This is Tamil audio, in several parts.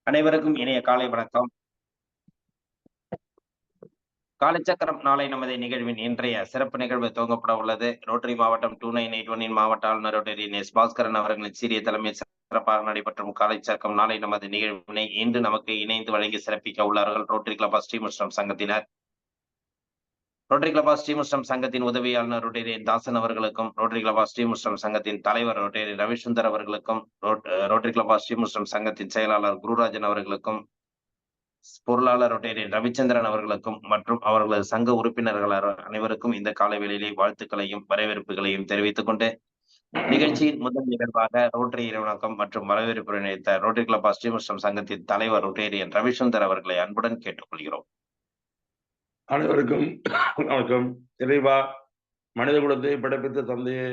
அனைவருக்கும் இனிய காலை வணக்கம். காலைச்சக்கரம் நாளை நமது நிகழ்வின் இன்றைய சிறப்பு நிகழ்வு துவங்கப்பட உள்ளது. ரோட்டரி மாவட்டம் 2981 மாவட்ட ஆளுநர் ரோட்டரி எஸ் பாஸ்கரன் அவர்களின் சீரிய தலைமையில் சிறப்பாக நடைபெற்றும் காலைச்சக்கரம் நாளை நமது நிகழ்வினை இன்று நமக்கு இணைந்து வழங்கி சிறப்பிக்க உள்ளார்கள் ரோட்டரி கிளப் ஆஃப் ஸ்ரீமுஷ்ணம் சங்கத்தினர். ரோட்டரி கிளப் ஆஃப் ஸ்ரீமுஷ்ணம் சங்கத்தின் உதவியாளர் ரோட்டரி தாசன் அவர்களுக்கும், ரோட்டரி கிளப் ஆஃப் ஸ்ரீமுஷ்ணம் சங்கத்தின் தலைவர் ரோட்டரி ரவிசுந்தர் அவர்களுக்கும், ரோட்டரி கிளப் ஆஃப் ஸ்ரீமுஷ்ணம் சங்கத்தின் செயலாளர் குருராஜன் அவர்களுக்கும், பொருளாளர் ரோட்டரி ரவிச்சந்திரன் அவர்களுக்கும் மற்றும் அவர்களது சங்க உறுப்பினர்கள் அனைவருக்கும் இந்த காலை வேளையிலே வாழ்த்துக்களையும் வரவேற்புகளையும் தெரிவித்துக் கொண்டு நிகழ்ச்சியின் முதல் நிகழ்வாக ரோட்டரி இறைவணக்கம் மற்றும் வரவேற்பு நினைத்த ரோட்டரி கிளப் ஆஃப் ஸ்ரீமுஷ்ணம் சங்கத்தின் தலைவர் ரோட்டரியன் ரவிசுந்தர் அவர்களை அன்புடன் கேட்டுக்கொள்கிறோம். அனைவருக்கும் வணக்கம். இறைவா, மனித குலத்தை படைப்பித்த தந்தையே,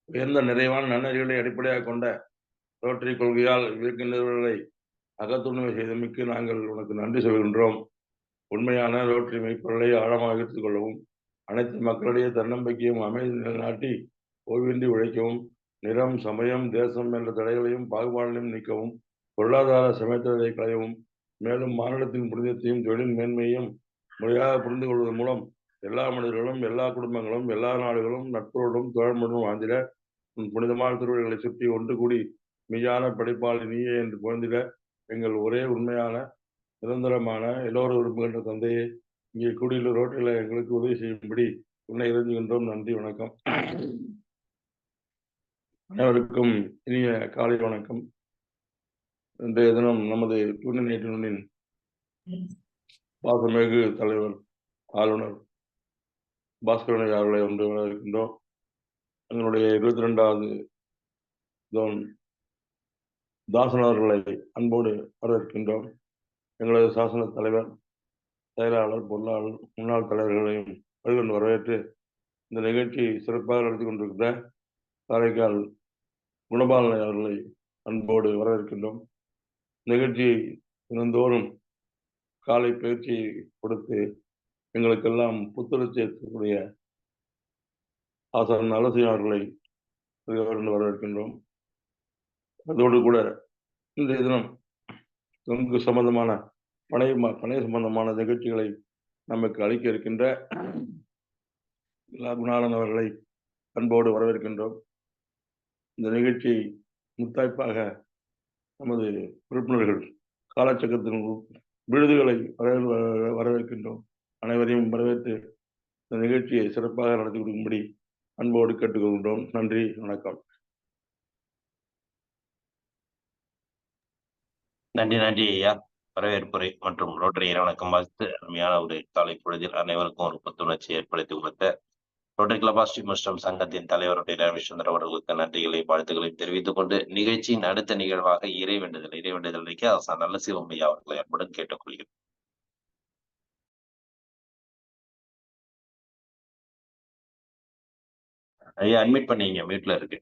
உயர்ந்த நிறைவான நன்னறிகளை அடிப்படையாக கொண்ட ரோட்டரி கொள்கையால் இயக்குநர்களை அகத்துணர்வு செய்தமைக்கு நாங்கள் உனக்கு நன்றி சொல்கின்றோம். உண்மையான ரோட்டரி மெய்ப்பொருளை ஆழமாக எடுத்துக் கொள்ளவும், அனைத்து மக்களிடையே தன்னம்பிக்கையும் அமைதி நிலைநாட்டி ஓய்வின்றி உழைக்கவும், நிறம், சமயம், தேசம் என்ற தடைகளையும் பாகுபாடுகளையும் நீக்கவும், பொருளாதார சமயத்தை களையவும், மேலும் மாநிலத்தின் புனிதத்தையும் தொழில் மேன்மையும் முறையாக புரிந்து கொள்வதன் மூலம் எல்லா மனிதர்களும், எல்லா குடும்பங்களும், எல்லா நாடுகளும் நட்புறோடும் தோழமையுடன் வாழ்ந்திட புனிதமான திருவிழாக்களை சுற்றி ஒன்று கூடி மெய்யான படைப்பாளி நீயே என்று புகழ்ந்திட எங்கள் ஒரே உண்மையான நிரந்தரமான எல்லோரும் விரும்புகின்ற தந்தையே, இங்கே கூடியுள்ள ரோட்டில் எங்களுக்கு உதவி செய்யும்படி உன்னை இறைஞ்சுகின்றோம். நன்றி, வணக்கம். அனைவருக்கும் இனிய காலை வணக்கம். இன்றைய தினம் நமது 2981 பாசமிகு தலைவர் ஆளுநர் பாஸ்கரன் அவர்களை ஒன்று இருக்கின்றோம். எங்களுடைய 22வது ஜோன் தாசன் அவர்களை அன்போடு வரவேற்கின்றோம். எங்களது சாசன தலைவர், செயலாளர், பொருளாளர், முன்னாள் தலைவர்களையும் வருகின்ற வரவேற்று இந்த நிகழ்ச்சி சிறப்பாக நடத்தி கொண்டிருக்கிற காரைக்கால் குணபாலனை அவர்களை அன்போடு வரவேற்கின்றோம். நிகழ்ச்சியை தினந்தோறும் காலை பயிற்சியை கொடுத்து எங்களுக்கெல்லாம் புத்துணர்ச்சி ஏற்கக்கூடிய ஆசான் அலசி அவர்களை வரவேற்கின்றோம். அதோடு கூட இன்றைய தினம் தொங்கு சம்பந்தமான பனை சம்பந்தமான நிகழ்ச்சிகளை நமக்கு அளிக்க இருக்கின்ற குணாளன் அவர்களை அன்போடு வரவேற்கின்றோம். இந்த நிகழ்ச்சியை முத்தாய்ப்பாக நமது உறுப்பினர்கள் காலச்சக்கரத்தின் விருதுகளை வரவேற்கின்றோம். அனைவரையும் வரவேற்று இந்த நிகழ்ச்சியை சிறப்பாக நடத்தி கொடுக்கும்படி அன்போடு கேட்டுக்கொள்கின்றோம். நன்றி, வணக்கம். நன்றி ஐயா. வரவேற்புரை மற்றும் ரோட்டரி இறைவணக்கம் வாழ்த்து அருமையான ஒரு காலை பொழுதில் அனைவருக்கும் ஒரு புத்துணர்ச்சி ஏற்படுத்தி கொடுத்த ரோட்டரி கிளப் ஆஃப் ஸ்ரீமுஷ்ணம் சங்கத்தின் தலைவர் ரவிச்சந்திரன் அவர்களுக்கு நன்றிகளையும் வாழ்த்துக்களையும் தெரிவித்துக் கொண்டு நிகழ்ச்சியின் அடுத்த நிகழ்வாக இறைவேண்டுதலுக்கு ஆசான் நல்ல சிவமையா அவர்களை அன்புடன் கேட்டுக்கொள்கிறேன். ஐயா, அட்மிட் பண்ணீங்க, மியூட்ல இருக்கு.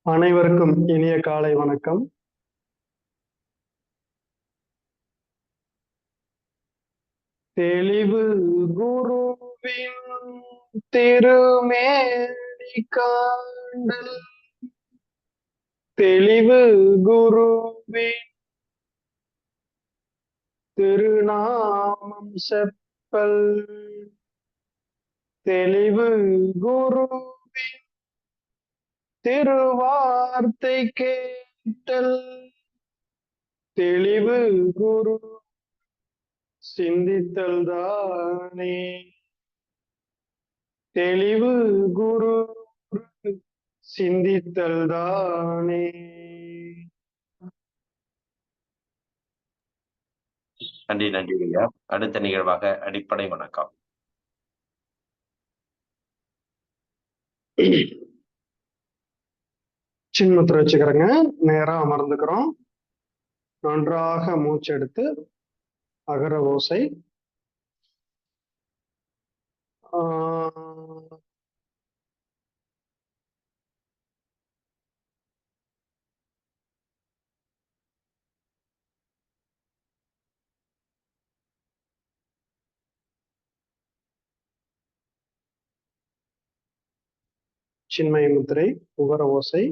அனைவருக்கும் இனிய காலை வணக்கம். தெளிவு குருவின் திருமேனி காண்டல், தெளிவு குருவின் திருநாமம் செப்பல், தெளிவு குருவின் திருவார்த்தை கேட்டல், தெளிவு குரு சிந்தித்தல் தானே, தெளிவு குரு சிந்தித்தல் தானே. நன்றி ஐயா. அடுத்த நிகழ்வாக அடிப்படை வணக்கம். சின்முத்திரை வச்சுக்கிறேங்க. நேரம் அமர்ந்துக்கிறோம். நன்றாக மூச்செடுத்து அகர ஓசை சின்மய முத்திரை, உகர ஓசை.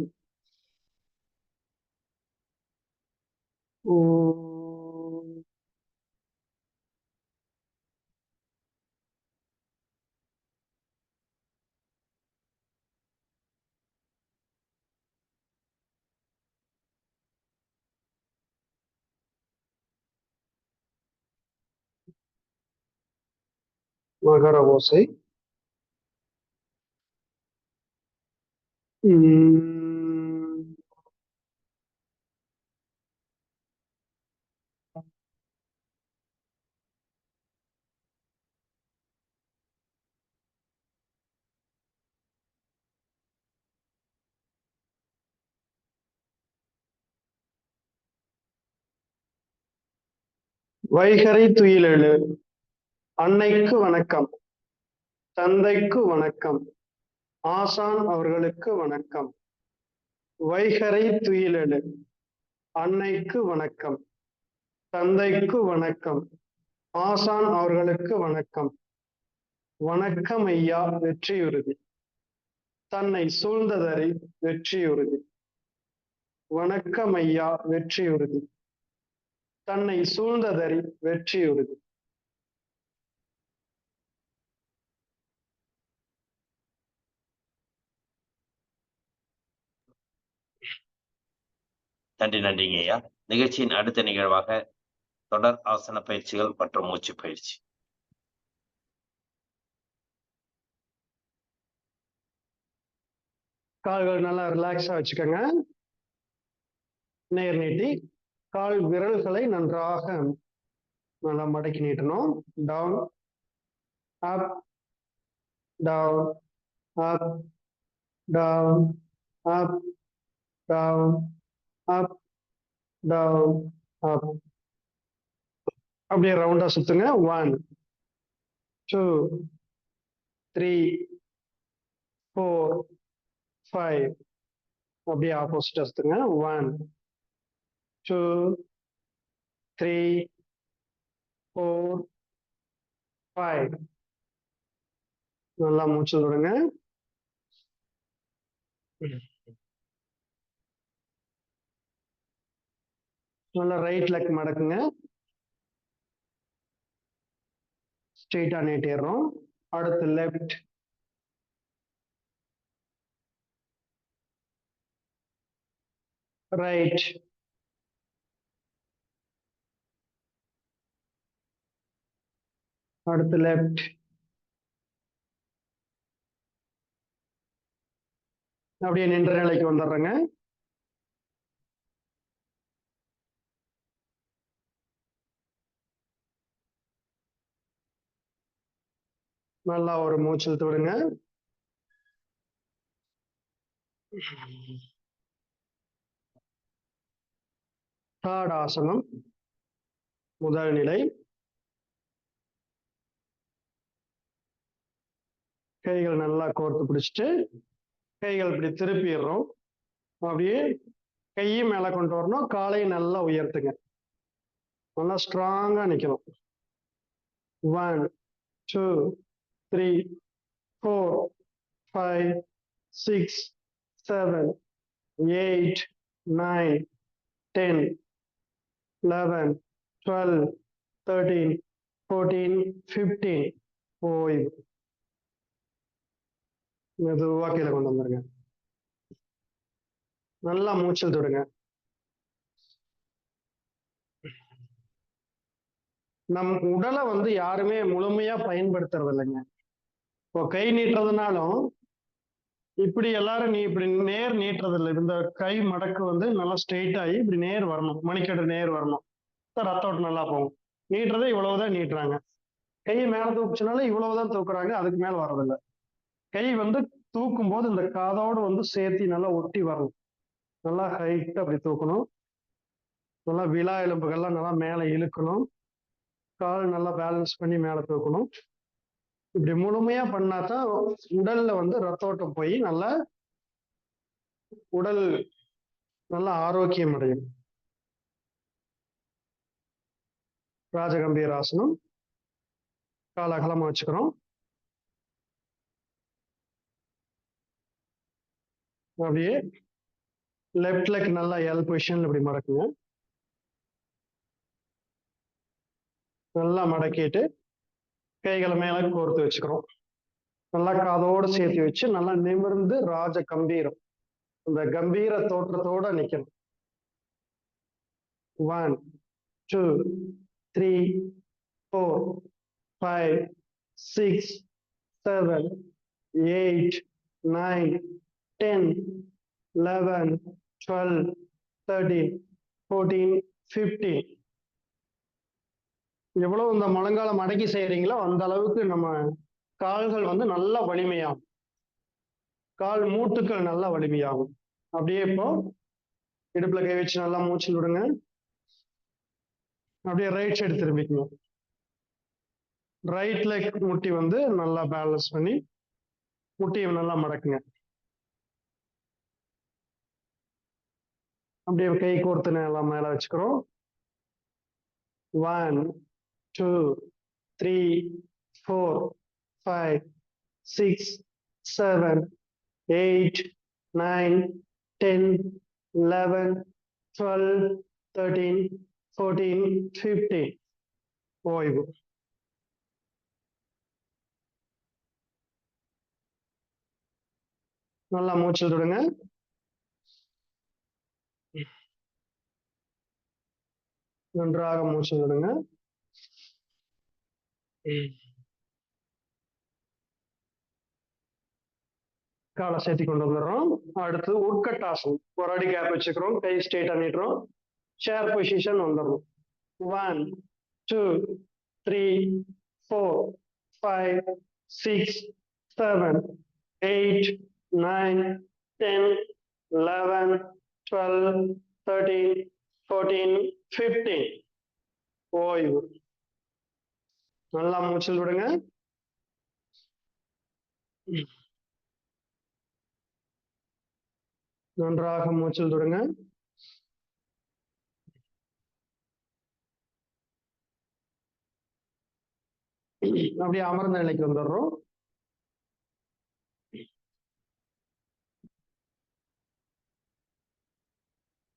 மகர ஓசை. வைகறை துயிலெழு. அன்னைக்கு வணக்கம், தந்தைக்கு வணக்கம், ஆசான் அவர்களுக்கு வணக்கம். வைகறை துயிலெழு. அன்னைக்கு வணக்கம், தந்தைக்கு வணக்கம், ஆசான் அவர்களுக்கு வணக்கம். வணக்கம் ஐயா வெற்றியுறுதி. தன்னை சூழ்ந்ததறி வெற்றியுறுதி. வணக்கம் ஐயா வெற்றியுறுதி. தன்னை சூழ்ந்ததறி வெற்றியுறுதி. நன்றிங்க ஐயா. நிகழ்ச்சியின் அடுத்த நிகழ்வாக தொடர் ஆசன பயிற்சிகள் மற்றும் மூச்சு பயிற்சி. கால்கள் நல்லா ரிலாக்ஸா வச்சுக்கோங்க. நேர் நீட்டி கால் விரல்களை நன்றாக நல்லா மடக்கி நீட்டணும். டவுன், அப், டவுன், அப், டவுன், அப், டவுன், அப், டவுன், அப். அப்படியே ரவுண்டா சுத்துங்க. 1 2 3 4 5. அப்படியே ஆப்போசிட்டா சுத்துங்க. 1 2 3 4 5. நல்லா மூச்சு விடுங்க. நல்லா ரைட் லெக் மடக்குங்க. ஸ்ட்ரெயிட்டா நீட்டிடுறோம். அடுத்து லெஃப்ட், ரைட், அடுத்து லெஃப்ட், அப்படியே நின்ற நிலைக்கு வந்துடுறேங்க. நல்லா ஒரு மூச்சு இழுத்து விடுங்க. தாடாசனம் முதல் நிலை. கைகள் நல்லா கோர்த்து பிடிச்சிட்டு கைகள் இப்படி திருப்பிடுறோம். அப்படியே கையும் மேல கொண்டு வரணும். காலையும் நல்லா உயர்த்துங்க. நல்லா ஸ்ட்ராங்கா நிக்கணும். 1 2 3 4 5 6 7 8 9 10 11 12 13 14 15. ஓய்வு. மெதுவா கீழே கொண்டு வந்துருங்க. நல்லா மூச்சல் தொடுங்க. நம் உடலை வந்து யாருமே முழுமையா பயன்படுத்துறது இல்லைங்க. இப்போ கை நீட்டுறதுனாலும் இப்படி எல்லாரும் இப்படி நேர் நீட்டுறது இல்லை. இந்த கை மடக்கு வந்து நல்லா ஸ்ட்ரெயிட் ஆகி இப்படி நேர் வரணும். மணிக்கட்டு நேர் வரணும். ரத்த ஓட்டம் நல்லா போகும். நீட்டுறதை இவ்வளவுதான் நீட்டுறாங்க. கை மேல தூக்குச்சுனாலும் இவ்வளவுதான் தூக்குறாங்க. அதுக்கு மேல வர்றதில்லை. கை வந்து தூக்கும் போது இந்த காதோடு வந்து சேர்த்து நல்லா ஒட்டி வரணும். நல்லா ஹைட்டா அப்படி தூக்கணும். நல்லா விலா எலும்புகள்லாம் நல்லா மேல இழுக்கணும். கால் நல்லா பேலன்ஸ் பண்ணி மேல தூக்கணும். இப்படி முழுமையா பண்ணாதான் உடல்ல வந்து ரத்த ஓட்டம் போய் நல்லா உடல் நல்லா ஆரோக்கியம் அடையும். ராஜகம்பீராசனம். கால் அகலமா வச்சுக்கிறோம். அப்படியே லெஃப்ட் லெக் நல்லா எல் பொசிஷன்ல இப்படி மடக்குங்க. நல்லா மடக்கிட்டு கைகளை மேல கோர்த்து வச்சுக்கிறோம். நல்லா காதோட சேர்த்து வச்சு நல்லா நிமிர்ந்து ராஜ கம்பீரம், இந்த கம்பீர தோற்றத்தோட நிக்கணும். 1 2 3 4 5 6 7 8 9 10 11 12 13 14 15. எவ்வளவு இந்த முழங்கால மடக்கி செய்யறீங்களோ அந்த அளவுக்கு நம்ம கால்கள் வந்து நல்லா வலிமையாகும், கால் மூட்டுக்கள் நல்லா வலிமையாகும். அப்படியே இப்போ இடுப்புல கை வச்சு நல்லா மூச்சு விடுங்க. அப்படியே ரைட் சைடு திரும்பிக்கணும். ரைட் லெக் முட்டி வந்து நல்லா பேலன்ஸ் பண்ணி முட்டியை நல்லா மடக்குங்க. அப்படியே கை கோர்த்து நல்லா மேல வச்சுக்கிறோம். 1 2 3 4 5 6 7 8 9 10 11 12 13 14 15. ஓய்வு. நல்லா மூச்சு விடுங்க. நன்றாக மூச்சு விடுங்க. காலை சேர்த்தி கொண்டு வந்துடுறோம். அடுத்து உட்கட்டாசனம். ஒரு அடி கேப் வச்சுக்கிறோம், கை ஸ்ட்ரெயிட்டா நீட்டுறோம், சேர் பொசிஷன் வந்துடும். 1 2 3 4 5 6 7 8 9 10 11 12 13 14 15. ஓய்வு. நல்லா மூச்சில் விடுங்க. நன்றாக மூச்சில் விடுங்க. அப்படியே அமர்ந்த நிலைக்கு வந்துடுறோம்.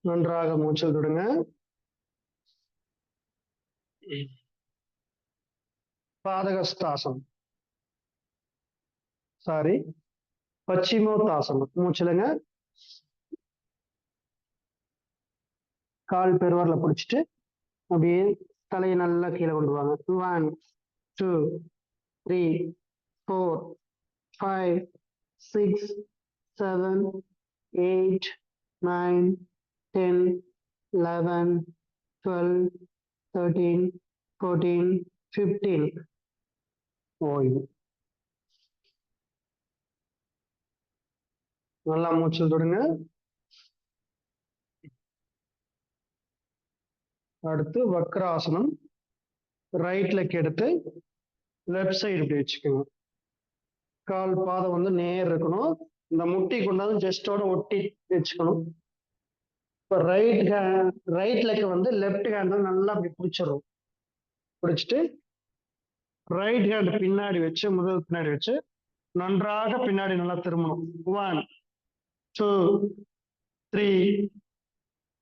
நன்றாக மூச்சில் விடுங்க. பாதகஸ்தாசனம், சாரி பச்சிமோத்தாசனம். மூச்சிலுங்க. கால் பெருவரல பிடிச்சிட்டு அப்படியே தலையை நல்லா கீழே கொண்டு வாங்க. 1 2 3 4 5 6 7 8 9 10 11 12 13 14 15. ஓய்வு. நல்லா மூச்சில் தொடுங்க. அடுத்து வக்ராசனம். ரைட் லெக் எடுத்து லெஃப்ட் சைடு இப்படி வச்சுக்கோங்க. கால் பாதம் வந்து நேர் இருக்கணும். இந்த முட்டி கொண்டாந்து ஜஸ்டோட ஒட்டி வச்சுக்கணும். இப்போ ரைட் லெக் வந்து லெஃப்ட் ஹேண்ட்ல நல்லா அப்படி பிடிச்சிடும். பிடிச்சிட்டு ரைட் ஹேண்ட் பின்னாடி வச்சு, முதல் பின்னாடி வச்சு நன்றாக பின்னாடி நல்லா திரும்பணும். 1 2 3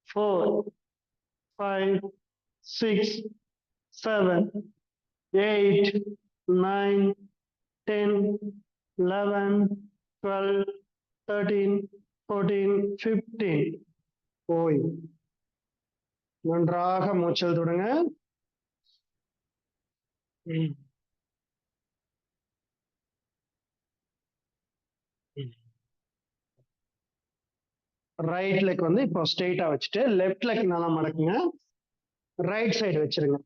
4 5 6 7 8 9 10 11 12 13 14 15. ஓய். நன்றாக மூச்சல் தொடங்க. ரைட் லெக் வந்து இப்போ ஸ்ட்ரெயிட்டா வச்சுட்டு லெஃப்ட் லெக் நல்லா மடக்குங்க. ரைட் சைடு வச்சிருங்க.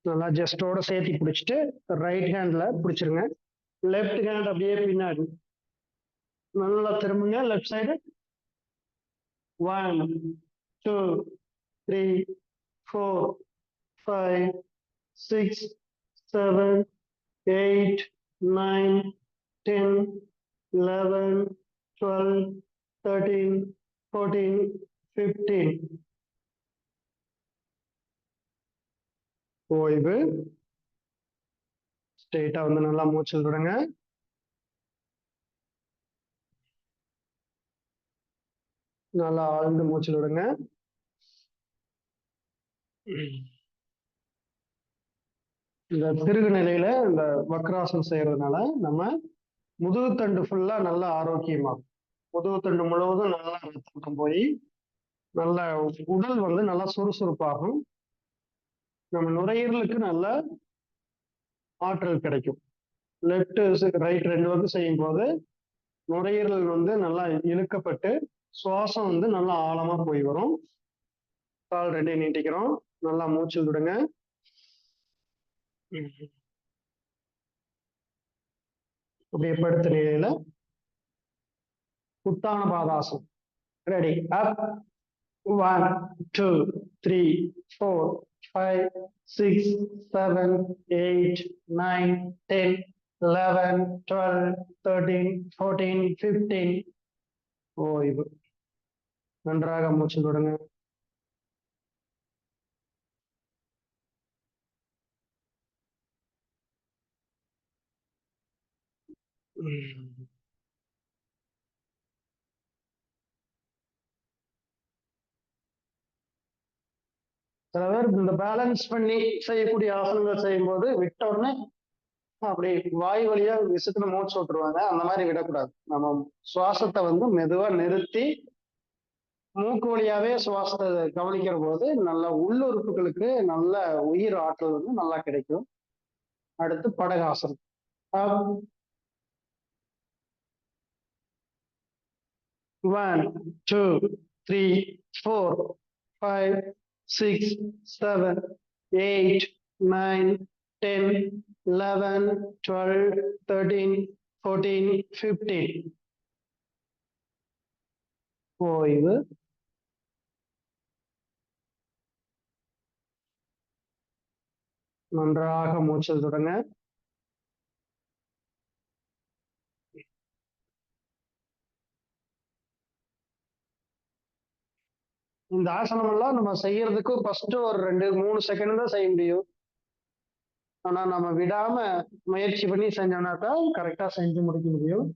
நல்லா ஜஸ்டோட சேர்த்தி பிடிச்சிட்டு ரைட் ஹேண்ட்ல பிடிச்சிருங்க. லெஃப்ட் ஹேண்ட் அப்படியே பின்னாடி நல்லா திரும்புங்க. Left side 1 2 3 4 5 6 7 8 9 10 11 12 13 14 15. ஓய்வு. ஸ்ட்ரெயிட்டா வந்து நல்லா மூச்சல் விடுங்க. நல்லா ஆழ்ந்து மூச்சில் விடுங்க. இந்த திருகு நிலையில இந்த வக்ராசனம் செய்யறதுனால நம்ம முதுகுத்தண்டு ஃபுல்லா நல்லா ஆரோக்கியமாகும். முதுகுத்தண்டு முழுவதும் நல்லா ரத்தம் போய் நல்ல உடல் வந்து நல்லா சுறுசுறுப்பாகும். நம்ம நுரையீரலுக்கு நல்ல ஆற்றல் கிடைக்கும். லெப்ட் ரைட் ரெண்டு பக்கம் செய்யும் போது நுரையீரல் வந்து நல்லா இழுக்கப்பட்டு சுவாசம் வந்து நல்லா ஆழமா போய் வரும். கால் ரெண்டையும் நீட்டிக்கிறோம். நல்லா மூச்சு விடுங்க. அப்படியே படுத்த நிலையில உத்தான பாதாசனம். ரெடி, அப். 1 2 3 4 5 6 7 8 9 10 11 12 13 14 15. ஓய்வு. நன்றாக மூச்சு விடுங்க. சில பேர் இந்த பேலன்ஸ் பண்ணி செய்யக்கூடிய ஆசனங்கள் செய்யும் போது விட்ட உடனே அப்படி வாய் வழியா விசுக்குன்னு மூச்சு விட்டுருவாங்க. அந்த மாதிரி விடக்கூடாது. நம்ம சுவாசத்தை வந்து மெதுவா நிறுத்தி மூக்கு வழியாவே சுவாசத்தை கவனிக்கிற போது நல்ல உள்ளுறுப்புகளுக்கு நல்ல உயிர் ஆற்றல் வந்து நல்லா கிடைக்கும். அடுத்து படகாசனம். 1 2 3 4 5 6 7 8 9 10 11 12 13 14 15. ஓய்வு. நன்றாக மூச்சல் தொடங்க. இந்த ஆசனம் எல்லாம் நம்ம செய்யறதுக்கு ஃபர்ஸ்ட் ஒரு 2-3 செகண்ட் தான் செய்ய முடியும். ஆனா நம்ம விடாம முயற்சி பண்ணி செஞ்சோம்னாக்கா கரெக்டா செஞ்சு முடிக்க முடியும்.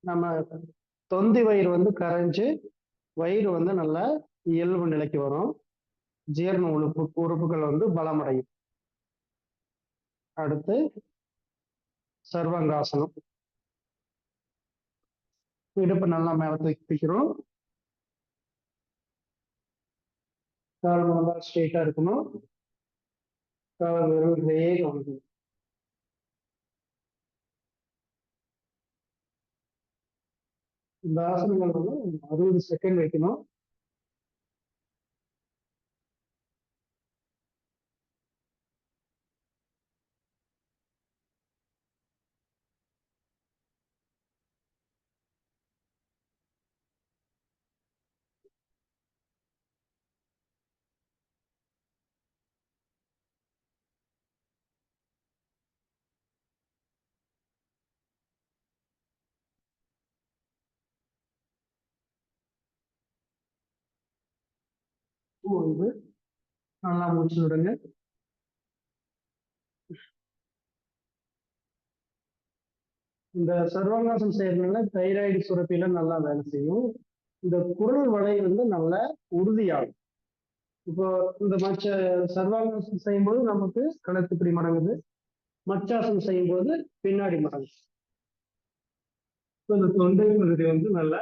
நம்ம தொந்தி வயிறு வந்து கரைஞ்சு வயிறு வந்து நல்ல இயல்பு நிலைக்கு வரும். ஜீரண உறுப்புகள் வந்து பலமடையும். அடுத்து சர்வாங்காசனம். இடுப்பு நல்லா மேல தூக்கிக்கிறோம். கால் நல்லா ஸ்ட்ரெயிட்டா இருக்கணும். கால் வெறுமையே கவனிக்கணும். இந்த ஆசனங்கள் வந்து 60 செகண்ட் வைக்கணும். ஓய்வு. நல்லா மூச்சு விடுங்க. இந்த சர்வாங்காசனம் செய்யறதுனால தைராய்டு சுரப்பில நல்லா வேலை செய்யும். இந்த குரல் வளை வந்து நல்லா உறுதியாகும். இப்போ இந்த மற்ற சர்வாங்காசனம் செய்யும்போது நமக்கு கழுத்து இப்படி மடங்குது. மச்சாசனம் செய்யும் போது பின்னாடி மடங்கு. இந்த தொண்டை பகுதி வந்து நல்ல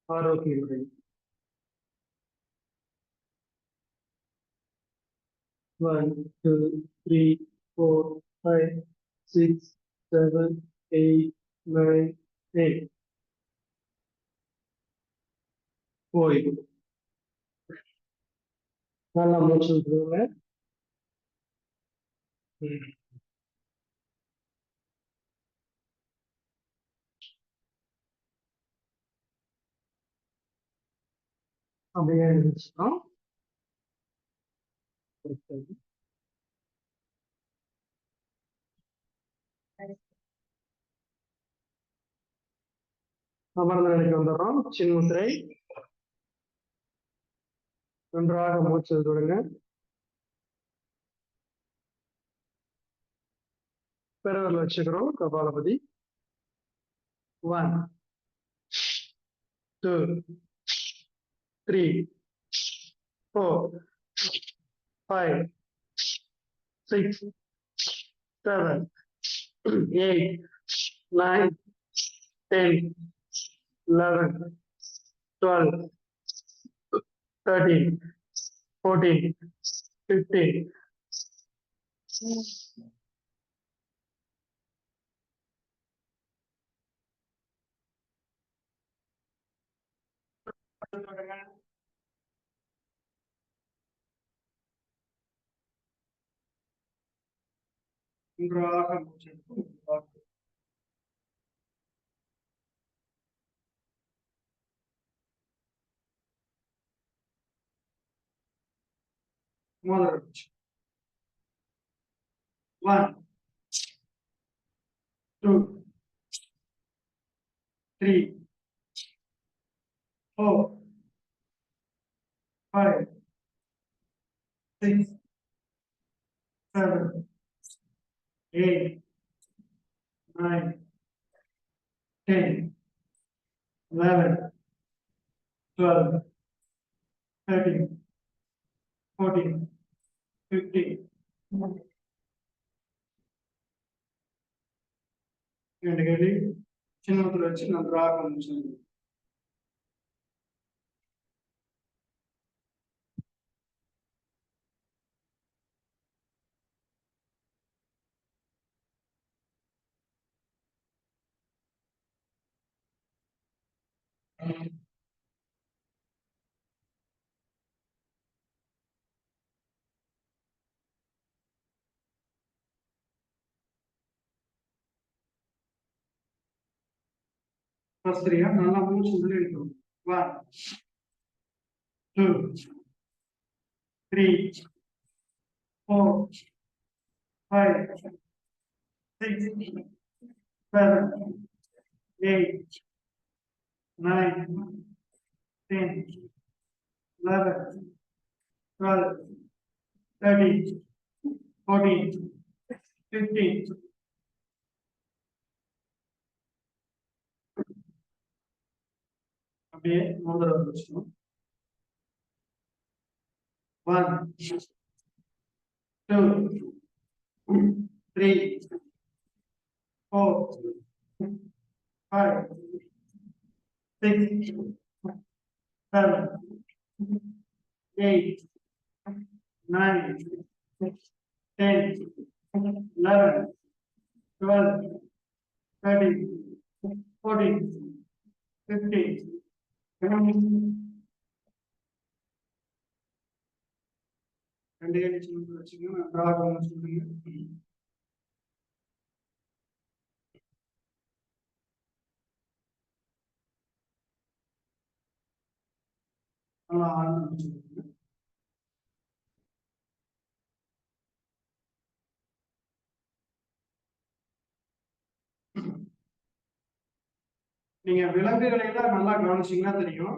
ஆரோக்கியம் அடையும். 1 2 3 4 5 6 7 8 9 10. ஓய்வு. நல்லா மூச்சு விட்டுருங்க. அப்படியே இருந்துச்சுன்னா அமர்ந்த நிலைக்கு வந்துடுறோம். சின்முத்திரை. நன்றாக மூச்சு விடுங்க. பெருவரில் வச்சுக்கிறோம். கபாலபதி. 1 2, 3, 4, 5, 6, 7, 8, 9, 10, 11, 12, 13, 14, 15. நன்றாக முதல் 1, 2, 3, 4, 5, 6, 7, 8, 9, 10, 11, 12, 13, 14, 15. ரெண்டு கேள்வி சின்னத்துல வச்சு நன்றாக முடிச்சது. சரியா நல்லா மூச்சு உள்ள இழுக்கணும். 1, 2, 3, 4, 5, 6, 7, 8, 9, 10, 11, 12, 13, 14, 15. அப்படியே மூன்றாவது வச்சுக்கணும். 1, 2, 3, 4, 5, 6, 7, 8, 9, 10, 11, 12, 13, 14, 15. ரெண்டு கேள்வி சின்ன வச்சுக்கோங்க. நன்றாக சொல்லுங்க. நல்லா ஆழ்ந்து சொல்லுங்க. நீங்க விலங்குகளை எல்லாம் நல்லா கவனிச்சீங்கன்னா தெரியும்.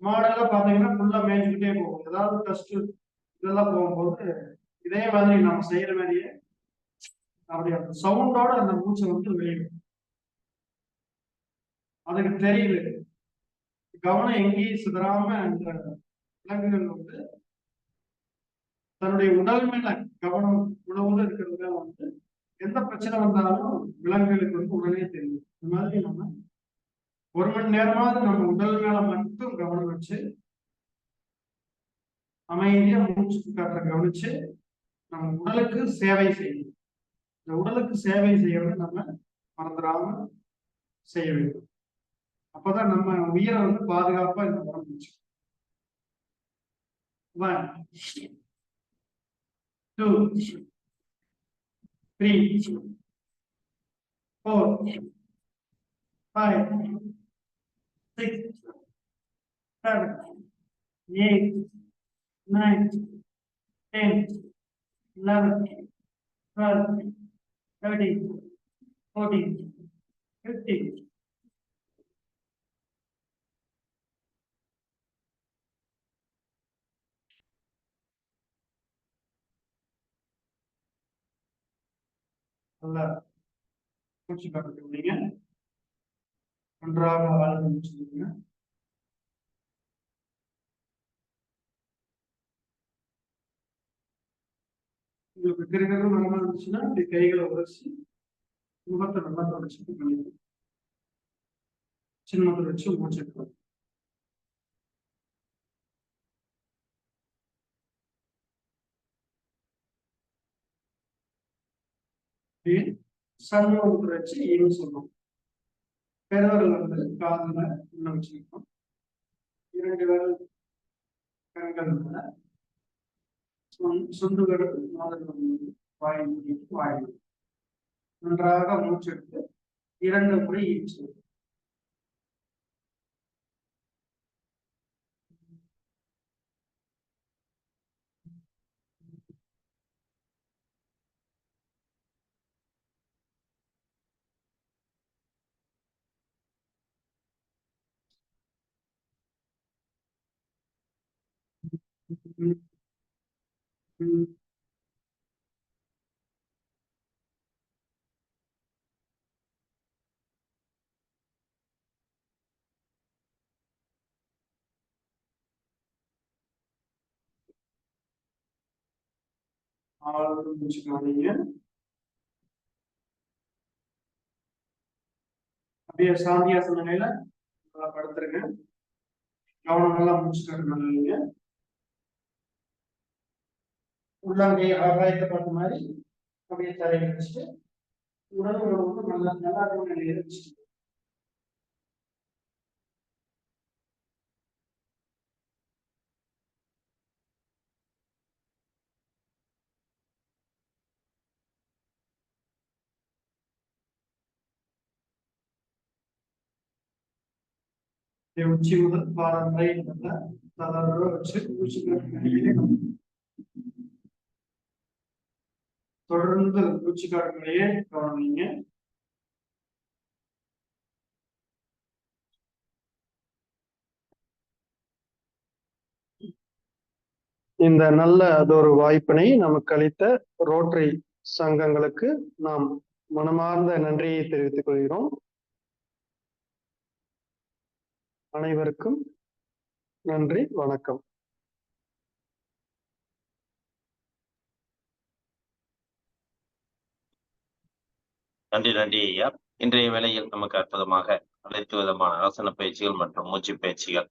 மாடெல்லாம் பாத்தீங்கன்னா ஃபுல்லா மேய்ஞ்சுக்கிட்டே போகும். ஏதாவது டஸ்ட் இதெல்லாம் போகும்போது இதே மாதிரி நம்ம செய்யற மாதிரியே அப்படி அந்த சவுண்டோட அந்த மூச்சை வந்து வெளியிடும். அதுக்கு தெரியல, கவனம் எங்கேயும் சிதறாம அந்த விலங்குகள் வந்து தன்னுடைய உடல் மேல கவனம் முழுவதும் இருக்கிறதுனால வந்து எந்த பிரச்சனை வந்தாலும் விலங்குகளுக்கு வந்து உடனே தெரியும். இந்த மாதிரி நம்ம 1 மணி நேரமாவது நம்ம உடல் மேல மட்டும் கவனம் வச்சு அமைதியா மூச்சு காற்ற கவனிச்சு நம்ம உடலுக்கு சேவை செய்யணும். இந்த உடலுக்கு சேவை செய்யறது நம்ம மறந்துடாம செய்ய வேண்டும். அப்பதான் நம்ம உயிரை வந்து பாதுகாப்பா இந்த உடம்பு. 1, 2, 3, 4, 5, 6, 7, 8, 9, 10, 11, 12, 13, 14, 15. நல்லா மூச்சு காட்டுறீங்க. நன்றாக ஆரம்பிச்சுங்க. உங்களுக்கு கிருகிறது நல்லா இருந்துச்சுன்னா இப்படி கைகளை உரசி முகத்தை நல்லா தொடச்சிட்டு பண்ணிக்கலாம். சின்னத்தில் வச்சு மூச்சுக்கலாம். சண்முகத்தை வச்சு ஈன்னு சொல்லுவோம். பெருவர்கள் வந்து காதுல உள்ள வச்சுக்கணும். 2 விரல் கண்கள் சுண்டுகள் வாய் மூடிட்டு வாய் நன்றாக மூச்செடுத்து 2 முறை ஈச்சு. மூச்சுக்காதீங்க. அப்படியே சாந்தியாசன நிலையில நல்லா படுத்துருங்க. கவனம் நல்லா மூச்சுக்காட்டு நல்லீங்க. உள்ளங்கை ஆகாயத்தை பார்த்த மாதிரி அப்படியே தரையை வச்சுட்டு உடல் வந்து நல்லா நல்லா நிலையில வச்சுட்டு உச்சி முதல் பாதம் வரை நல்லா வச்சு தொடர்ந்து மூச்சு காட்டுகளையே கவனிங்க. இந்த நல்ல அதொரு வாய்ப்பினை நமக்கு அளித்த ரோட்டரி சங்கங்களுக்கு நாம் மனமார்ந்த நன்றியை தெரிவித்துக் கொள்கிறோம். அனைவருக்கும் நன்றி, வணக்கம். நன்றி ஐயா. இன்றைய வேளையில் நமக்கு அற்புதமாக அனைத்து விதமான ஆசன பயிற்சிகள் மற்றும் மூச்சு பயிற்சிகள்